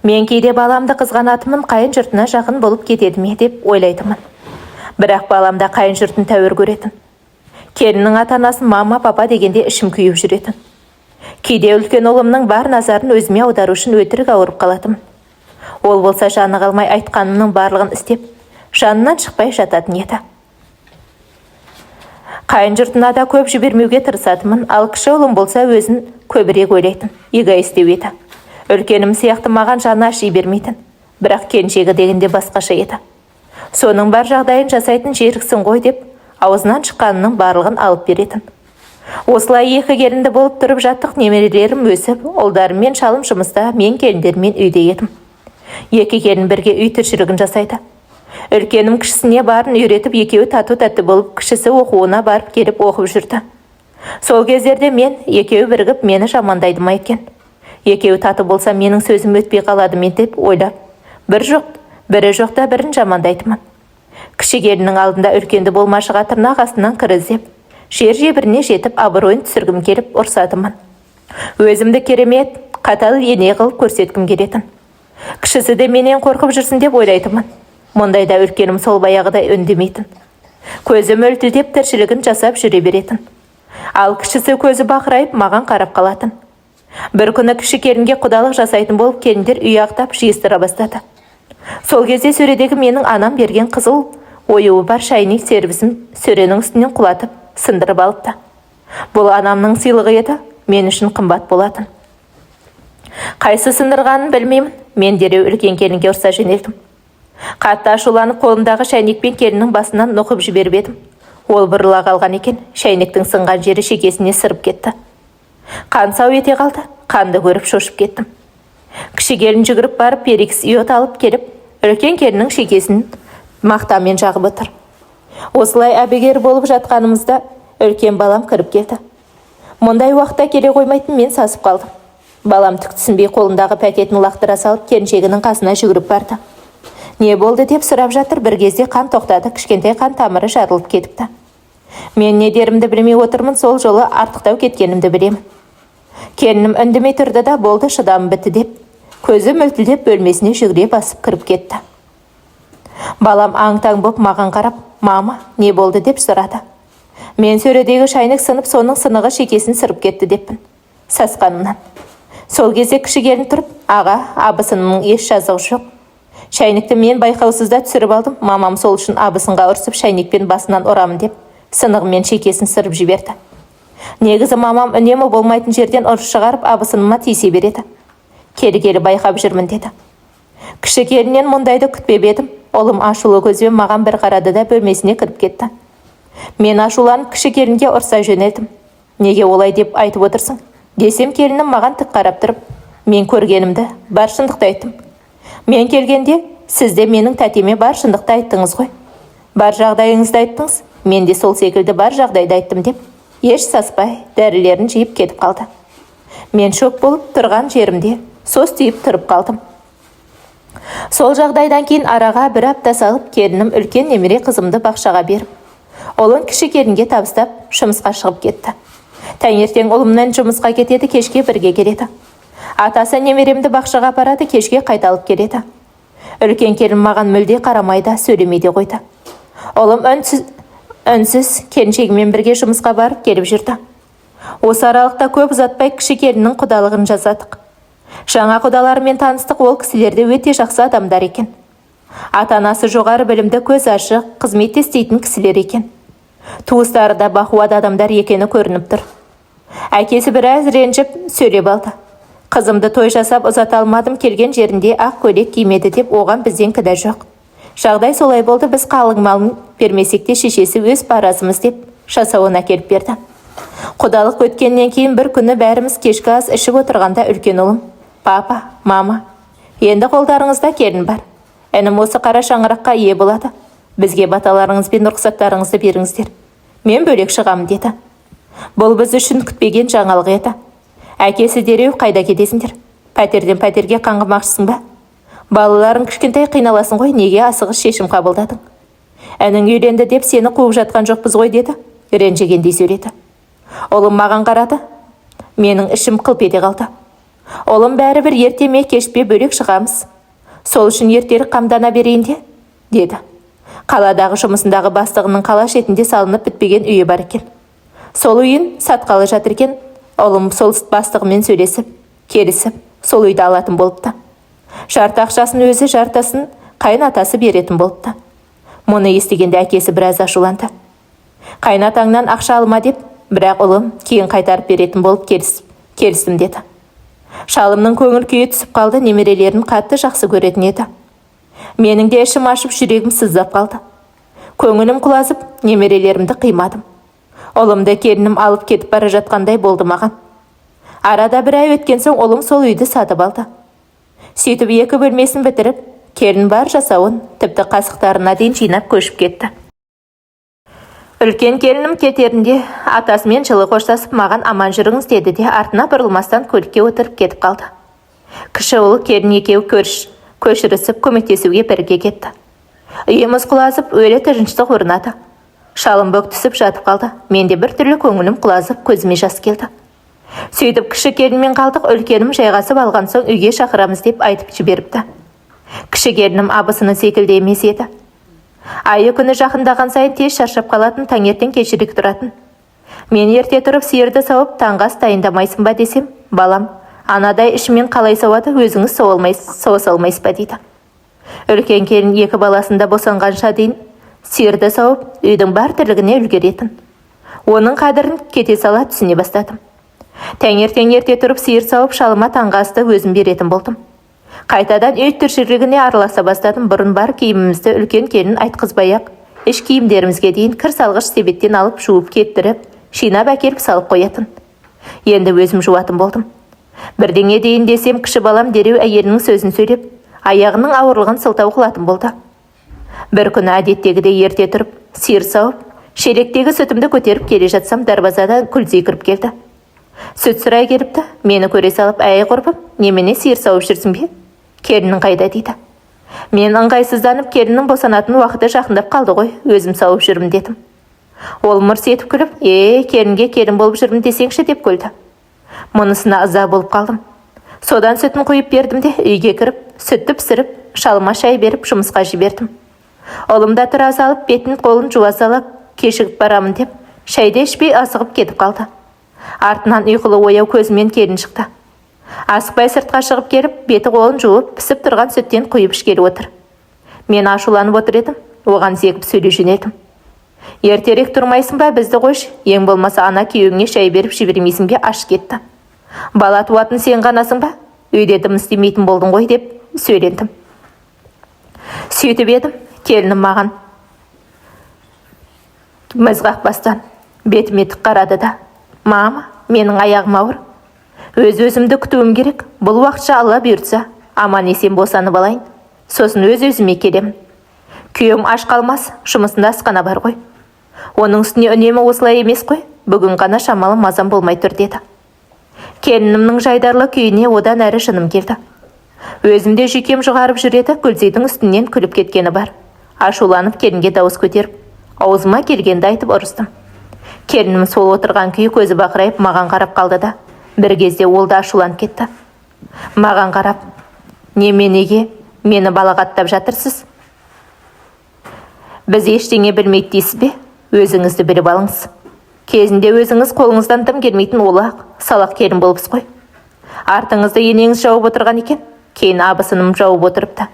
Мен кейде баламды қызғанатымын, қайын жұртына жақын болып кетеді ме деп ойлайтымын. Бірақ баламда қайын жұртын тәуір көретін. Келіннің ата-анасын мама, папа дегенде ішім күйіп жүретін. Кейде үлкен ұлымның бар назарын өзіме аудару үшін өтірік ауырып қалатым. Ол болса жаны қалмай айтқанымның барлығын істеп, жанынан шықпай жататын еді. Қайын жұртына да көп жібермеуге тырысатымын, ал кіші ұлым болса өзін көбірек ойлайтын, эгоист еді. Үлкенім сияқты маған жаны аши бермейтін, бірақ келіншегі дегенде басқаша еді. Соның бар жағдайын жасайтын жеріксің ғой деп, аузынан шыққанының барлығын алып беретін. Осылай 2 келінді болып тұрып жаттық. Немерелерім өсіп, ұлдарым мен шалым жұмыста, мен келіндермен үйде едім. 2 келін бірге үй тіршілігін жасайды. Үлкенім кішісіне барын үйретіп, екеуі тату-тәтті болып, кішісі оқуына барып келіп оқып жүрді. Сол кездерде мен, екеуі бірігіп мені жамандайды ма екен? Екеуі тату болса менің сөзім өтпей қалады ме деп ойлап, бірі жоқта бірін жамандайтымын. Кіші келіннің алдында үлкенді болмашыға тырнақ астынан кірізеп, жер-жебіріне жетіп абыройын түсіргім келіп ұрсатымын. Өзімді керемет, қатал ене қылып көрсеткім келетін. Кішісі де менен қорқып жүрсін деп ойлайтымын. Мұндайда үлкенім сол баяғыдай үндемейтін. Көзі мөлтілдеп тіршілігін жасап жүре беретін. Ал кішісі көзі бақырайып маған қарап қалатын. Бір күні кіші келінге құдалық жасайтын болып, келіндер үй ақтап жиыстыра бастады. Сол кезде сөредегі менің анам берген қызыл оюы бар шайник сервисін сөренің үстінен құлатып, сындырып алыпты. Бұл анамның сыйлығы еді, мен үшін қымбат болатын. Қайсы сындырғанын білмеймін, мен дереу үлкен келінге ұрса жөнелдім. Қатты ашуланып қолымдағы шайникпен келіннің басынан нұқып жіберіп едім. Ол бұрыла қалған екен, шайниктің сынған жері шекесіне сырып кетті. Қан сау ете қалды, қанды көріп шошып кеттім. Кіші келін жүгіріп барып перекіс иот алып келіп, үлкен келіннің шекесін мақтамен жағып отыр. Осылай әбігер болып жатқанымызда үлкен балам кіріп келді. Мұндай уақытта келе қоймайтын мен сасып қалдым. Балам түк түсінбей қолындағы пакетін лақтыра салып келіншегінің қасына жүгіріп барды. Не болды деп сұрап жатыр, бір кезде қан тоқтады, кішкентай қан тамыры жарылып кетіпті. Мен не дерімді білмей отырмын, сол жолы артықтау кеткенімді білемін. Келінім үндемей тұрды да болды, шыдамым бітті деп, көзі мөлтілдеп бөлмесіне жүгіре басып кіріп кетті. Балам аң-таң боп маған қарап, мама, не болды деп сұрады. Мен сөредегі шайнек сынып, соның сынығы шекесін сырып кетті деппін, сасқанымнан. Сол кезде кіші келін тұрып, аға, абысынымның еш жазығы жоқ. Шайнекті мен байқаусызда түсіріп алдым, мамам сол үшін абысынға ұрсып шайнекпен басынан ұрамын деп, сынығымен шекесін сырып жіберді. Негізі мамам үнемі болмайтын жерден ұрыс шығарып, абысыныма тиісе береді. Келі-келі байқап жүрмін деді. Кіші келіннен мұндайды күтпеп едім. Олым ашулы көзбен маған бір қарады да бөлмесіне кіріп кетті. Мен ашуланып кіші келінге ұрса жөнелдім. Неге олай деп айтып отырсың? Десем, келінім маған тік қарап тұрып, мен көргенімді бар шындықты айттым. Мен келгенде сіз де менің тәтеме бар шындықты айттыңыз ғой. Бар жағдайыңызды айттыңыз, мен де сол секілді бар жағдайды айттым деп, еш саспай дәрілерін жиып кетіп қалды. Мен шок болып тұрған жерімде сос түйіп тұрып қалдым. Сол жағдайдан кейін араға бір апта салып, келінім үлкен немере қызымды бақшаға беріп, олын кіші келінге табыстап, жұмысқа шығып кетті. Таңертең ұлымнан жұмысқа кетеді, кешке бірге келеді. Атасы немеремді бақшаға апарады, кешке қайталып келеді. Үлкен келін маған мүлде қарамайды, сөйлемейді қойды. Ұлым үнсіз келіншегімен бірге жұмысқа барып келіп жүрді. Осы аралықта көп ұзатпай кіші келіннің құдалығын жасадық. Жаңа құдаларымен таныстық, ол кісілерде өте жақсы адамдар екен. Ата-анасы жоғары білімді, көз ашық, қызметте істейтін кісілер екен. Туыстары да бақуат адамдар екені көрініп тұр. Әкесі біраз ренжіп сөйлеп алды. Қызымды той жасап ұзата алмадым, келген жерінде ақ көйлек кимеді деп, оған бізден кінә жоқ. Жағдай солай болды, біз қалың малын бермесек те шешесі өз парызымыз деп жасауын әкеліп берді. Құдалық өткеннен кейін бір күні бәріміз кешкі ас ішіп отырғанда үлкен ұлым: папа, мама, енді қолдарыңызда келін бар. Інім осы қара шаңыраққа ие болады. Бізге баталарыңыз бен рұқсаттарыңызды беріңіздер. Мен бөлек шығамын деді. Бұл біз үшін күтпеген жаңалық еді. Әкесі дереу: қайда кетесіңдер? Пәтерден пәтерге қаңғымақшысың ба? Балаларың кішкентай, қиналасын ғой, неге асығыс шешім қабылдадың? Әнің үйленді деп сені қуып жатқан жоқпыз ғой деді. Ренжігендей сөйледі. Ұлым маған қарады. Менің ішім қылп ете қалды. Ұлым бәрібір ерте ме кеш пе бөлек шығамыз. Сол үшін ертелік қамдана берейін де, деді. Қаладағы жұмысындағы бастығының қала шетінде салынып бітпеген үйі бар екен. Сол үйін сатқалы жатыр екен. Ұлым сол бастығымен сөйлесіп, келісіп, сол үйді алатын болыпты. Жарты ақшасын өзі, жартасын қайынатасы беретін болыпты. Мұны естігенде әкесі біраз ашуланды. Қайынатаңнан ақша алма деп, бірақ ұлым кейін қайтарып беретін болып келістім деді. Шалымның көңіл күйі түсіп қалды, немерелерін қатты жақсы көретін еді. Менің де ішім ашып, жүрегім сыздап қалды. Көңілім құлазып, немерелерімді қимадым. Ұлымды келінім алып кетіп бара жатқандай болды маған. Арада бір ай өткен соң ұлым сол үйді сатып алды. Сөйтіп 2 бөлмесін бітіріп, келін бар жасауын, тіпті қасықтарына дейін жинап көшіп кетті. Үлкен келінім кетерінде атасымен жылы қоштасып, маған аман жүріңіз деді де, артына бұрылмастан көлікке отырып кетіп қалды. Кіші ұлы келін екеуі көшірісіп көмектесуге бірге кетті. Үйіміз құлазып, өлі тыныштық орнады. Шалым бөк түсіп жатып қалды. Менде бір түрлі көңілім құлазып, көзіме жас келді. Сөйтіп кіші келінмен қалдық. Үлкенім жайғасып алған соң үйге шақырамыз деп айтып жіберіпті. Кіші келінім абысыны секілді емес еді. Айы күні жақындаған сайын тез шаршап қалатын, таңертең кешірек тұратын. Мен ерте тұрып сиырды сауып, таңғы ас дайындамайсың ба десем, балам, анадай ішімен қалай сауады, өзіңіз сауа салмайсыз ба дейді. Үлкен келін 2 баласында босанғанша дейін сиырды сауып, үйдің бар тірлігіне үлгеретін. Оның қадірін кете сала түсіне бастадым. Таңертең ерте тұрып сиыр сауып, шалыма таңғы асты өзім беретін болдым. Қайтадан үй тіршілігіне араласа бастадым. Бұрын бар киімімізді үлкен келін айтқызбай-ақ, іш киімдерімізге дейін кір салғыш себеттен алып жуып кептіріп, шинап әкеліп салып қоятын. Енді өзім жуатын болдым. Бірдеңе дейін десем, кіші балам дереу әйелінің сөзін сөйлеп, аяғының ауырлығын сылтау қылатын болды. Бір күні әдеттегідей ерте тұрып, сиыр сауып, шелектегі сүтімді көтеріп келе жатсам, дарбазада Күлзей кіріп келді. Сүт сұрай келіпті, мені көре салып, әй құрбым, немене сиыр сауып жүрсің бе? Келінің қайда дейді. Мен ыңғайсызданып, келінің босанатын уақыты жақындап қалды ғой, өзім сауып жүрмін дедім. Ол мырс етіп күліп, келінге келін болып жүрмін десеңші деп күлді. Мұнысына ыза болып қалдым. Содан сүтін құйып бердім де, үйге кіріп, сүтті пісіріп, шалыма шай беріп, жұмысқа жібердім. Ұлым да тұра салып, бетін қолын жуа сала, кешігіп барамын деп, шайды ішпей асығып кетіп қалды. Артынан ұйқылы ояу көзімен келін шықты. Асықпай сыртқа шығып келіп, беті қолын жуып, пісіп тұрған сүттен құйып ішкелі отыр. Мен ашуланып отыр едім, оған зекіп сөйлей жөнелдім. Ертерек тұрмайсың ба, бізді қойшы, ең болмаса ана күйеуіңе шай беріп жібермейсің бе, аш кетті. Бала туатын сен ғанасың ба, үйде дым істемейтін болдың ғой деп сөйлендім. Сөйтіп едім, келінім маған мызғақ бастан бетіме тік қарады да, мама, менің аяғым ауыр. Өз-өзімді күтуім керек, бұл уақытша Алла бұйыртса, аман есен босанып алайын, сосын өз-өзіме келемін. Күйеуім аш қалмас, жұмысында асқана бар ғой. Оның үстіне үнемі осылай емес қой, бүгін ғана шамалы мазам болмай тұр деді. Келінімнің жайдарлы күйіне одан әрі жыным келді. Өзімде жүйкем жұғарып жүреді, Күлзейдің үстінен күліп кеткені бар. Ашуланып келінге дауыс көтеріп, аузыма келгенді айтып ұрыстым. Келінім сол отырған күйі көзі бақырайып маған қарап қалды да, бір кезде ол да ашуланып кетті. Маған қарап, неменеге мені балағаттап жатырсыз? Біз ештеңе білмейді дейсіз бе? Өзіңізді біліп алыңыз. Кезінде өзіңіз қолыңыздан тым келмейтін олақ, салақ келін болыпсыз ғой. Артыңызды енеңіз жауып отырған екен, кейін абысыным жауып отырыпты.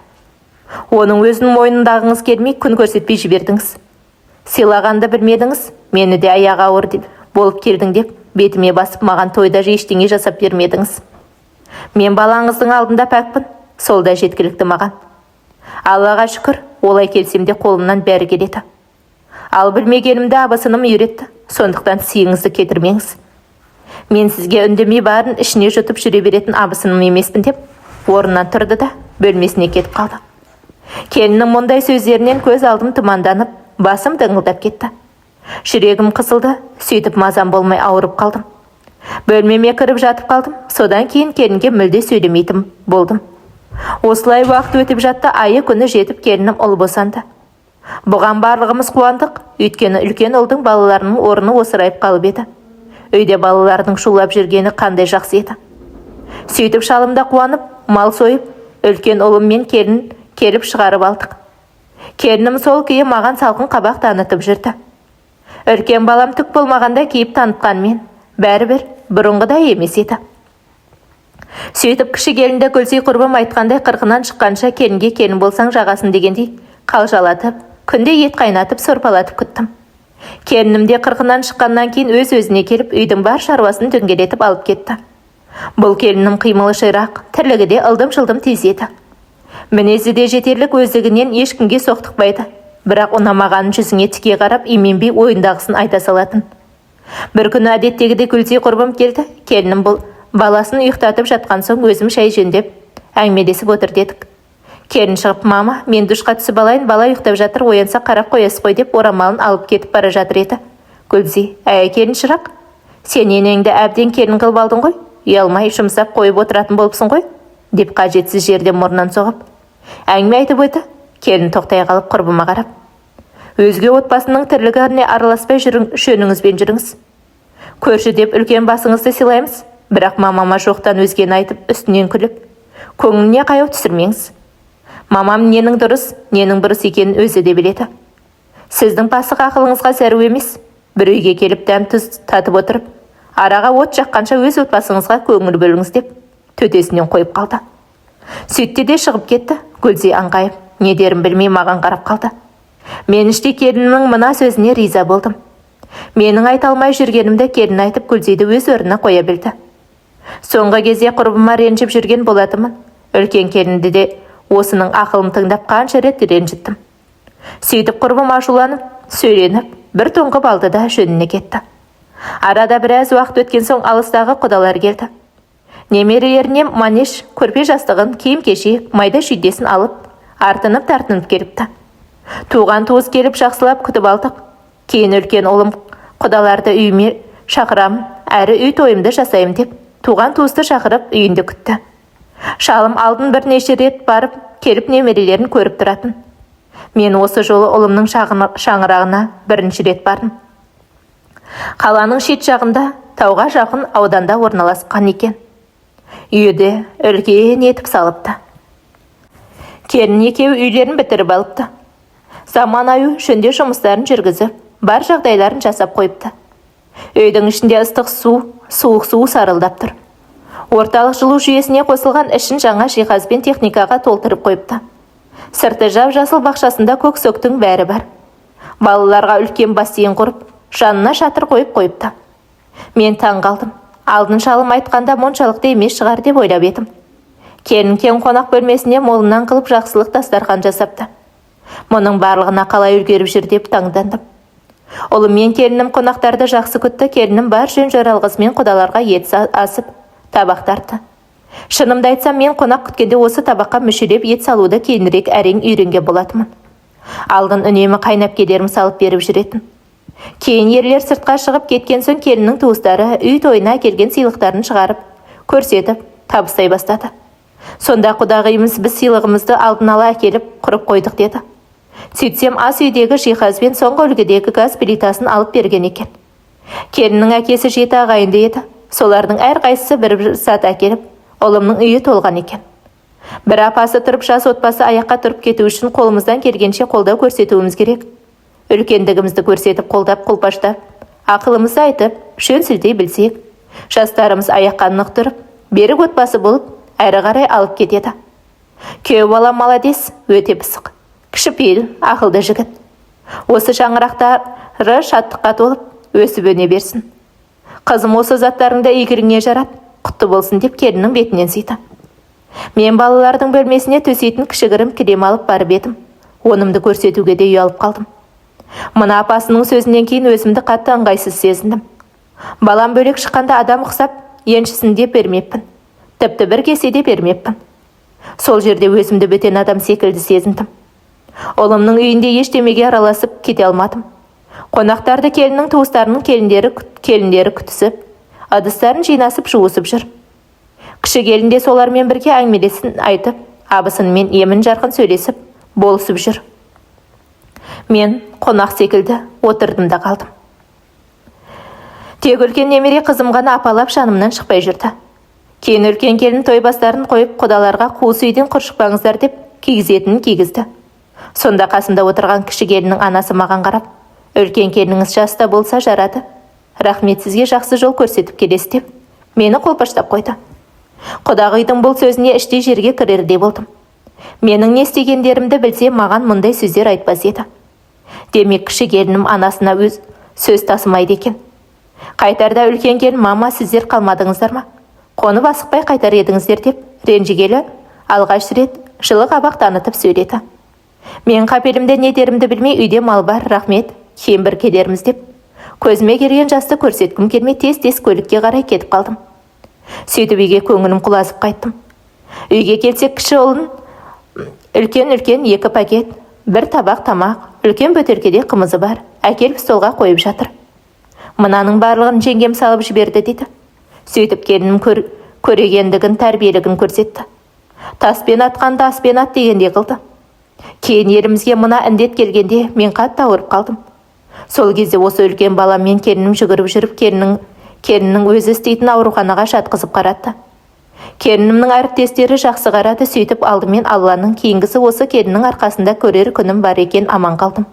Оның өзінің мойнындағыңыз келмей күн көрсетпей жібердіңіз. Сыйлағанды білмедіңіз, мені де аяғы ауыр болып келдің деп, бетіме басып маған тойда ештеңе жасап бермедіңіз. Мен балаңыздың алдында пәкпін, сол да жеткілікті маған. Аллаға шүкір, олай келсем де қолымнан бәрі келеді. Ал білмегенімді абысыным үйретті, сондықтан сыйыңызды кетірмеңіз. Мен сізге үндемей барын ішіне жұтып жүре беретін абысыным емеспін деп, орнынан тұрды да бөлмесіне кетіп қалды. Келіннің мұндай сөздерінен көз алдым тұманданып, басым дыңылдап кетті. Жүрегім қысылды, сөйтіп мазам болмай ауырып қалдым. Бөлмеме кіріп жатып қалдым, содан кейін келінге мүлде сөйлемейтін болдым. Осылай уақыт өтіп жатты, айы күні жетіп келінім ұл босанды. Бұған барлығымыз қуандық, өйткені үлкен ұлдың балаларының орны осырайып қалып еді. Үйде балалардың шулап жүргені қандай жақсы еді. Сөйтіп шалымда қуанып, мал сойып, үлкен ұлым мен келін келіп шығарып алдық. Келінім сол күйі маған салқын қабақ танытып жүрді. Үлкен балам түк болмағанда кейіп танытқанмен, бәрібір бұрынғыдай емес еді. Сөйтіп кіші келінді Күлзей құрбым айтқандай қырқынан шыққанша келінге келін болсаң жағасын дегендей қалжалатып, күнде ет қайнатып сорпалатып күттім. Келінім де қырқынан шыққаннан кейін өз-өзіне келіп үйдің бар шаруасын дөңгелетіп алып кетті. Бұл келінім қимылы ширақ, тірлігі де ылдым-жылдым тез еді. Мінезі де жетерлік, өздігінен ешкімге соқтықпайды. Бірақ ұнамағанын жүзіңе тіке қарап, именбей ойындағысын айта салатын. Бір күні әдеттегідей Күлзей құрбым келді. Келінім бұл баласын ұйықтатып жатқан соң өзім шай жөндеп, әңгімелесіп отыр дедік. Келін шығып, мама, мен душқа түсіп алайын, бала ұйықтап жатыр, оянса қарап қоясыз ғой деп орамалын алып кетіп бара жатыр еді. Күлзей, әй келін шырақ, сен енеңді әбден келін қылып алдың ғой, ұялмай жұмсап қойып отыратын болыпсың ғой, деп қажетсіз жерден мұрнынан соғып әңгіме айтып өтті. Келін тоқтай қалып құрбыма қарап, өзге отбасының тірлігіне араласпай жөніңізбен жүріңіз. Көрші деп үлкен басыңызды сыйлаймыз, бірақ мамама жоқтан өзгені айтып үстінен күліп, көңіліне қаяу түсірмеңіз. Мамам ненің дұрыс, ненің бұрыс екенін өзі де біледі. Сіздің пасық ақылыңызға сәру емес. Бір үйге келіп дәм-тұз татып отырып, араға от жаққанша өз отбасыңызға көңіл бөліңіз деп төтесінен қойып қалды. Сөйтті де шығып кетті. Күлзей аңқайып, не дерін білмей маған қарап қалды. Мен іште келіннің мына сөзіне риза болдым. Менің айта алмай жүргенімді келін айтып Күлзейді өз орнына қоя білді. Соңғы кезде құрбыма ренжіп жүрген болатымын. Үлкен келінді де осының ақылын тыңдап қанша рет ренжіттім. Сөйтіп құрбым ашуланып, сөйленіп, бір тоңқып алды да жөніне кетті. Арада біраз уақыт өткен соң алыстағы құдалар келді. Немерелерінен манеш, көрпе жастығын, киім-кешек, майда шүйдесін алып, артынып-тартынып келіпті. Туған туыс келіп жақсылап күтіп алдық. Кейін үлкен ұлым құдаларды үйіме шақырам, әрі үй тойымды жасайым деп, туған туысты шақырып үйінде күтті. Шалым алдын бірнеше рет барып, келіп немерелерін көріп тұратын. Мен осы жолы ұлымның шаңырағына бірінші рет бардым. Қаланың шет жағында, тауға жақын ауданда орналасқан екен. Үйді үлкен етіп салыпты. Келін екеуі үйлерін бітіріп алыпты. Заманауи жөндеу жұмыстарын жүргізіп, бар жағдайларын жасап қойыпты. Үйдің ішінде ыстық су, суық су сарылдап тұр. Орталық жылу жүйесіне қосылған ішін жаңа жиһазбен техникаға толтырып қойыпты. Сырты жап-жасыл бақшасында көксөктің бәрі бар. Балаларға үлкен бассейн құрып, жанына шатыр қойып қойыпты. Мен таң қалдым. Алдын шалым айтқанда мұншалықты емес шығар деп ойлап едім. Келін кең қонақ бөлмесіне молынан қылып жақсылық дастархан жасапты. Мұның барлығына қалай үлгеріп жүр деп таңдандым. Ұлым мен келінім қонақтарды жақсы күтті. Келінім бар жөн жоралғысымен құдаларға ет асып, табақ тартты. Шынымды айтсам, мен қонақ күткенде осы табаққа мүшелеп ет салуды кейінірек әрең үйренген болатымын. Алдын үнемі қайнап кедерім салып беріп жүретін. Кейін ерлер сыртқа шығып кеткен соң келіннің туыстары үй тойына келген сыйлықтарын шығарып, көрсетіп, табыстай бастады. Сонда құдағиымыз біз сыйлығымызды алдын ала әкеліп, құрып қойдық деді. Сөйтсем ас үйдегі жиһазбен соңғы үлгідегі газ плитасын алып берген екен. Келіннің әкесі 7 ағайынды еді. Солардың әрқайсысы бір сат әкеліп, ұлымның үйі толған екен. Бір апасы тұрып, жас отбасы аяққа тұрып кету үшін қолымыздан келгенше қолдау көрсетуіміз керек. Үлкендігімізді көрсетіп, қолдап, қолпаштап, ақылымызды айтып, шөн сілтей білсек, жастарымыз аяққа нық тұрып, берік отбасы болып, әрі қарай алып кетеді. Күйеу бала маладес, өте пысық, кішіпейіл, ақылды жігіт. Осы шаңырақтары шаттыққа толып, өсіп өне берсін. Қызым осы заттарыңда игілігіңе жарат, құтты болсын деп келіннің бетінен сүйді. Мен балалардың бөлмесіне төсейтін кішігірім кілем алып барып едім. Онымды көрсетуге де ұялып қалдым. Мына апасының сөзінен кейін өзімді қатты ыңғайсыз сезіндім. Балам бөлек шыққанда адам ұқсап, еншісін де бермеппін. Тіпті бір кесе де бермеппін. Сол жерде өзімді бөтен адам секілді сезіндім. Ұлымның үйінде ештемеге араласып кете алмадым. Қонақтарды келіннің туыстарының келіндері күтісіп, ыдыстарын жинасып жуысып жүр. Кіші келін де солармен бірге әңгімелесін айтып, абысынымен емін жарқын сөйлесіп, болысып жүр. Мен қонақ секілді отырдым да қалдым. Тек үлкен немере қызым ғана апалап жанымнан шықпай жүрді. Кейін үлкен келін тойбастарын қойып, құдаларға қуыс үйден құр шықпаңыздар деп кигізетінін кигізді. Сонда қасымда отырған кіші келіннің анасы маған қарап, үлкен келініңіз жаста болса жарады. Рахмет, сізге жақсы жол көрсетіп келесі деп, мені қолпаштап қойды. Құдағидың бұл сөзіне іштей жерге кірердей болдым. Менің не істегендерімді білсе, маған мұндай сөздер айтпас еді. Демек, кіші келінім анасына өз сөз тасымайды екен. Қайтарда үлкен келін, мама, сіздер қалмадыңыздар ма? Қонып асықпай қайтар едіңіздер деп, ренжігелі алғаш рет жылы қабақ танытып сөйледі. Мен қапелімде не дерімді білмей, үйде мал бар, рахмет, кейін бір келерміз деп, көзіме келген жасты көрсеткім келмей, тез-тез көлікке қарай кетіп қалдым. Сөйтіп үйге көңілім құлазып қайттым. Үйге келсек, кіші ұлын үлкен-үлкен 2 пакет, бір табақ тамақ, үлкен бөтелкеде қымызы бар, әкеліп столға қойып жатыр. Мынаның барлығын жеңгем салып жіберді дейді. Сөйтіп келінім көрегендігін, тәрбиелігін көрсетті. Таспен атқанда аспен ат дегенде қылды. Кейін елімізге мына індет келгенде мен қатты ауырып қалдым. Сол кезде осы үлкен баламмен келінім жүгіріп жүріп, келіннің өзі істейтін ауруханаға жатқызып қаратты. Келінімнің әріптестері жақсы қарады, сөйтіп алдымен Алланың, кейінгісі осы келіннің арқасында көрер күнім бар екен, аман қалдым.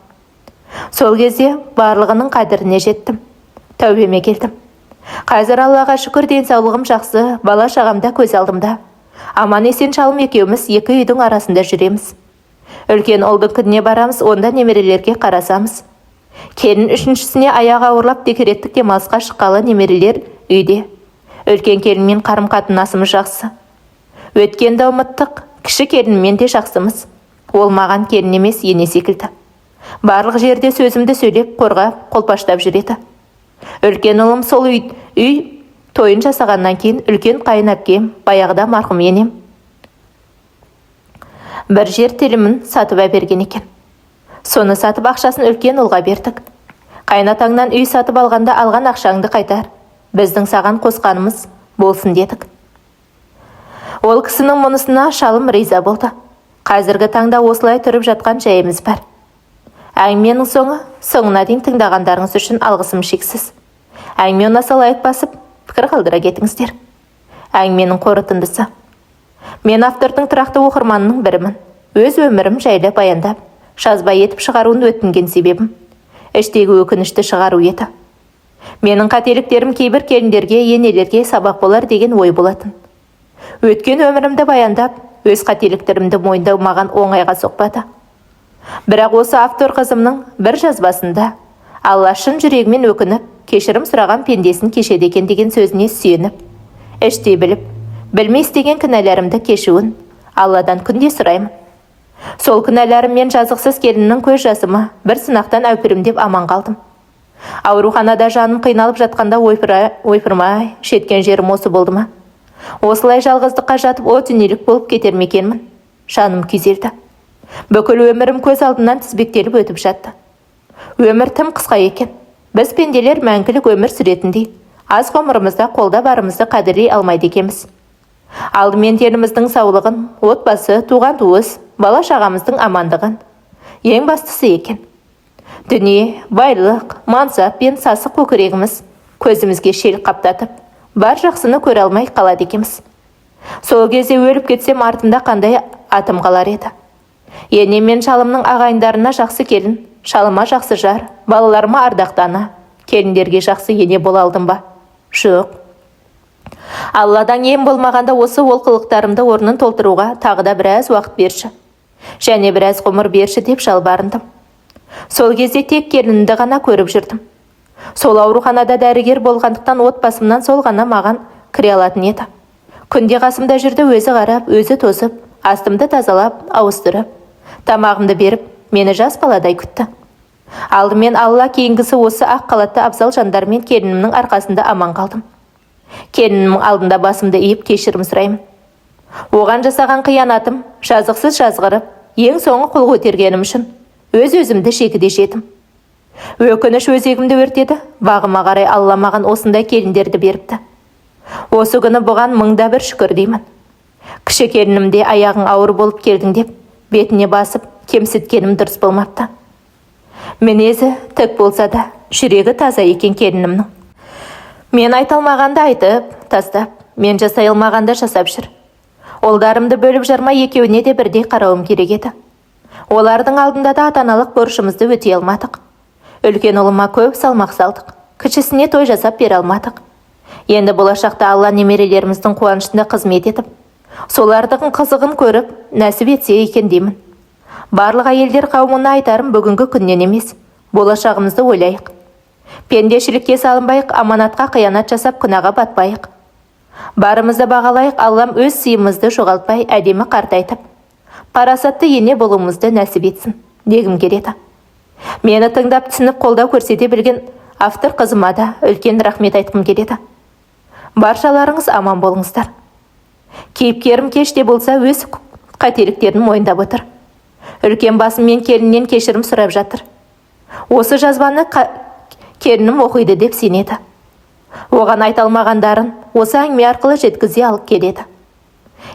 Сол кезде барлығының қадіріне жеттім. Тәубеме келдім. Қазір Аллаға шүкір, денсаулығым жақсы, бала шағамда көз алдымда. Аман есен шалым екеуміз 2 үйдің арасында жүреміз. Үлкен ұлдың күніне барамыз, онда немерелерге қарасамыз. Келін 3-шісіне аяғы ауырлап декреттік демалысқа шыққалы, немерелер үйде. Үлкен келінмен қарым-қатынасымыз жақсы. Өткенді ұмыттық, кіші келінмен де жақсымыз. Ол маған келін емес, ене секілді. Барлық жерде сөзімді сөйлеп, қорғап, қолпаштап жүреді. Үлкен ұлым сол үй Тойын жасағаннан кейін үлкен қайын әпкем, баяғыда марқұм енем, бір жер телімін сатып әперген екен. Соны сатып ақшасын үлкен ұлға бердік. Қайнатаңнан үй сатып алғанда алған ақшаңды қайтар. Біздің саған қосқанымыз болсын дедік. Ол кісінің мұнысына шалым риза болды. Қазіргі таңда осылай тұрып жатқан жайымыз бар. Әңгіменің соңына дейін тыңдағандарыңыз үшін алғысым шексіз. Әңгіме ұнаса лайк басып, пікір қалдыра кетіңіздер. Әңгіменің қорытындысы. Мен автордың тұрақты оқырманының бірімін. Өз өмірім жайлы баяндап, жазба етіп шығаруын өтінген себебім іштегі өкінішті шығару еді. Менің қателіктерім кейбір келіндерге, енелерге сабақ болар деген ой болатын. Өткен өмірімді баяндап, өз қателіктерімді мойындау маған оңайға соқпады. Бірақ осы автор қызымның бір жазбасында Алла шын жүрегімен өкініп, кешірім сұраған пендесін кешеді екен деген сөзіне сүйеніп, іштей біліп, білмей істеген кінәларымды кешуін Алладан күнде сұраймын. Сол кінәларыммен жазықсыз келіннің көз жасыма бір сынақтан әупірімдеп аман қалдым. Ауруханада жаным қиналып жатқанда ойпырмай шеткен жерім осы болды ма? Осылай жалғыздыққа жатып о дүниелік болып кетер ме екенмін? Жаным күйзелді. Бүкіл өмірім көз алдынан тізбектеліп өтіп жатты. Өмір тым қысқа екен. Біз пенделер мәңгілік өмір сүретіндей, аз ғұмырымызда қолда барымызды қадірлей алмайды екенбіз. Алдымен деніміздің саулығын, отбасы, туған туыс, бала шағамыздың амандығын ең бастысы екен. Дүние, байлық, мансап пен сасық көкірегіміз көзімізге шел қаптатып, бар жақсыны көре алмай қалады екенбіз. Сол кезде өліп кетсем артымда қандай атым қалар еді. Енем мен шалымның ағайындарына жақсы келін, шалыма жақсы жар, балаларыма ардақты ана, келіндерге жақсы ене бола алдым ба? Жоқ. Алладан ем болмағанда осы олқылықтарымды орнын толтыруға тағы да біраз уақыт берші. Және біраз ғұмыр берші деп жалбарындым. Сол кезде тек келінді ғана көріп жүрдім. Сол ауруханада дәрігер болғандықтан отбасымнан сол ғана маған кіре алатын еді. Күнде қасымда жүрді, өзі қарап, өзі тосып, астымды тазалап, ауыстырып, тамағымды беріп, мені жас баладай күтті. Алдымен Алла, кейінгісі осы ақ қалатты абзал жандармен келінімнің арқасында аман қалдым. Келінімнің алдында басымды иіп кешірім сұраймын. Оған жасаған қиянатым, жазықсыз жазғырып, ең соңы қол көтергенім үшін өз-өзімді шегіде жетім. Өкініш өзегімді өртеді, бағыма қарай Алла маған осындай келіндерді беріпті. Осы күні бұған мыңда бір шүкір деймін. Кіші келінімде аяғың ауыр болып келдің деп, бетіне басып, кемсіткенім дұрыс болмапты. Мінезі тік болса да, жүрегі таза екен келінімнің. Мен айталмағанды айтып, тастап, мен жасай алмағанды жасап жүр. Олдарымды бөліп жармай екеуіне де бірдей қарауым керек еді. Олардың алдында да ата-аналық борышымызды өтей алмадық. Үлкен ұлыма көп салмақ салдық. Кішісіне той жасап бере алмадық. Енді болашақта Алла немерелеріміздің қуанышында қызмет етіп, солардың қызығын көріп, нәсіп етсе екен деймін. Барлық әйелдер қауымына айтарым бүгінгі күннен емес, болашағымызды ойлайық. Пендешілікке салынбайық, аманатқа қиянат жасап күнәға батпайық. Барымызды бағалайық, Аллам өз сыйымызды жоғалтпай, әдемі қартайтып, парасатты ене болуымызды нәсіп етсін, дегім келеді. Мені тыңдап түсініп қолдау көрсете білген автор қызыма да үлкен рахмет айтқым келеді. Баршаларыңыз аман болыңыздар. Кейіпкерім кеште болса өз қателіктерін мойындап отыр. Үлкен басыммен келіннен кешірім сұрап жатыр. Осы жазбаны келінім оқиды деп сенеді. Оған айталмағандарын осы әңгіме арқылы жеткізе алып келеді.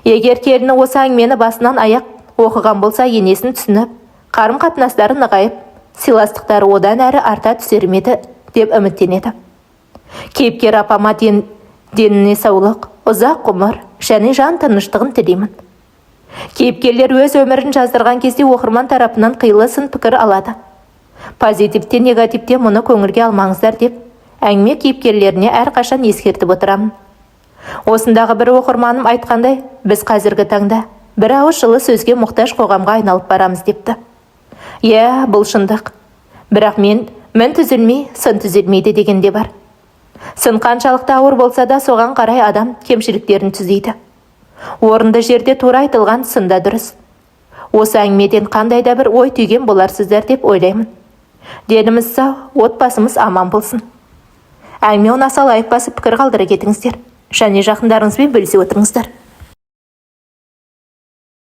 Егер келіні осы әңгімені басынан аяқ оқыған болса, енесін түсініп, қарым-қатынастары нығайып, сыйластықтары одан әрі арта түсер ме еді деп үміттенеді. Кейіпкер апама деніне саулық, ұзақ ғұмыр және жан тыныштығын тілеймін. Кейіпкерлер өз өмірін жаздырған кезде оқырман тарапынан қилы сын пікір алады. Позитивте, негативте мұны көңілге алмаңыздар деп, әңгіме кейіпкерлеріне әрқашан ескертіп отырамын. Осындағы бір оқырманым айтқандай, біз қазіргі таңда бір ауыз жылы сөзге мұқтаж қоғамға айналып барамыз депті. Иә, бұл шындық. Бірақ мін түзілмей, сын түзелмейді деген де бар. Сын қаншалықты ауыр болса да, соған қарай адам кемшіліктерін түзейді. Орынды жерде тура айтылған сында дұрыс. Осы әңгімеден қандай да бір ой түйген боларсыздар деп ойлаймын. Деніміз сау, отбасымыз аман болсын. Әңгіме ұнаса лайк басып пікір қалдыра кетіңіздер. Және жақындарыңызбен бөлісіп отырыңыздар.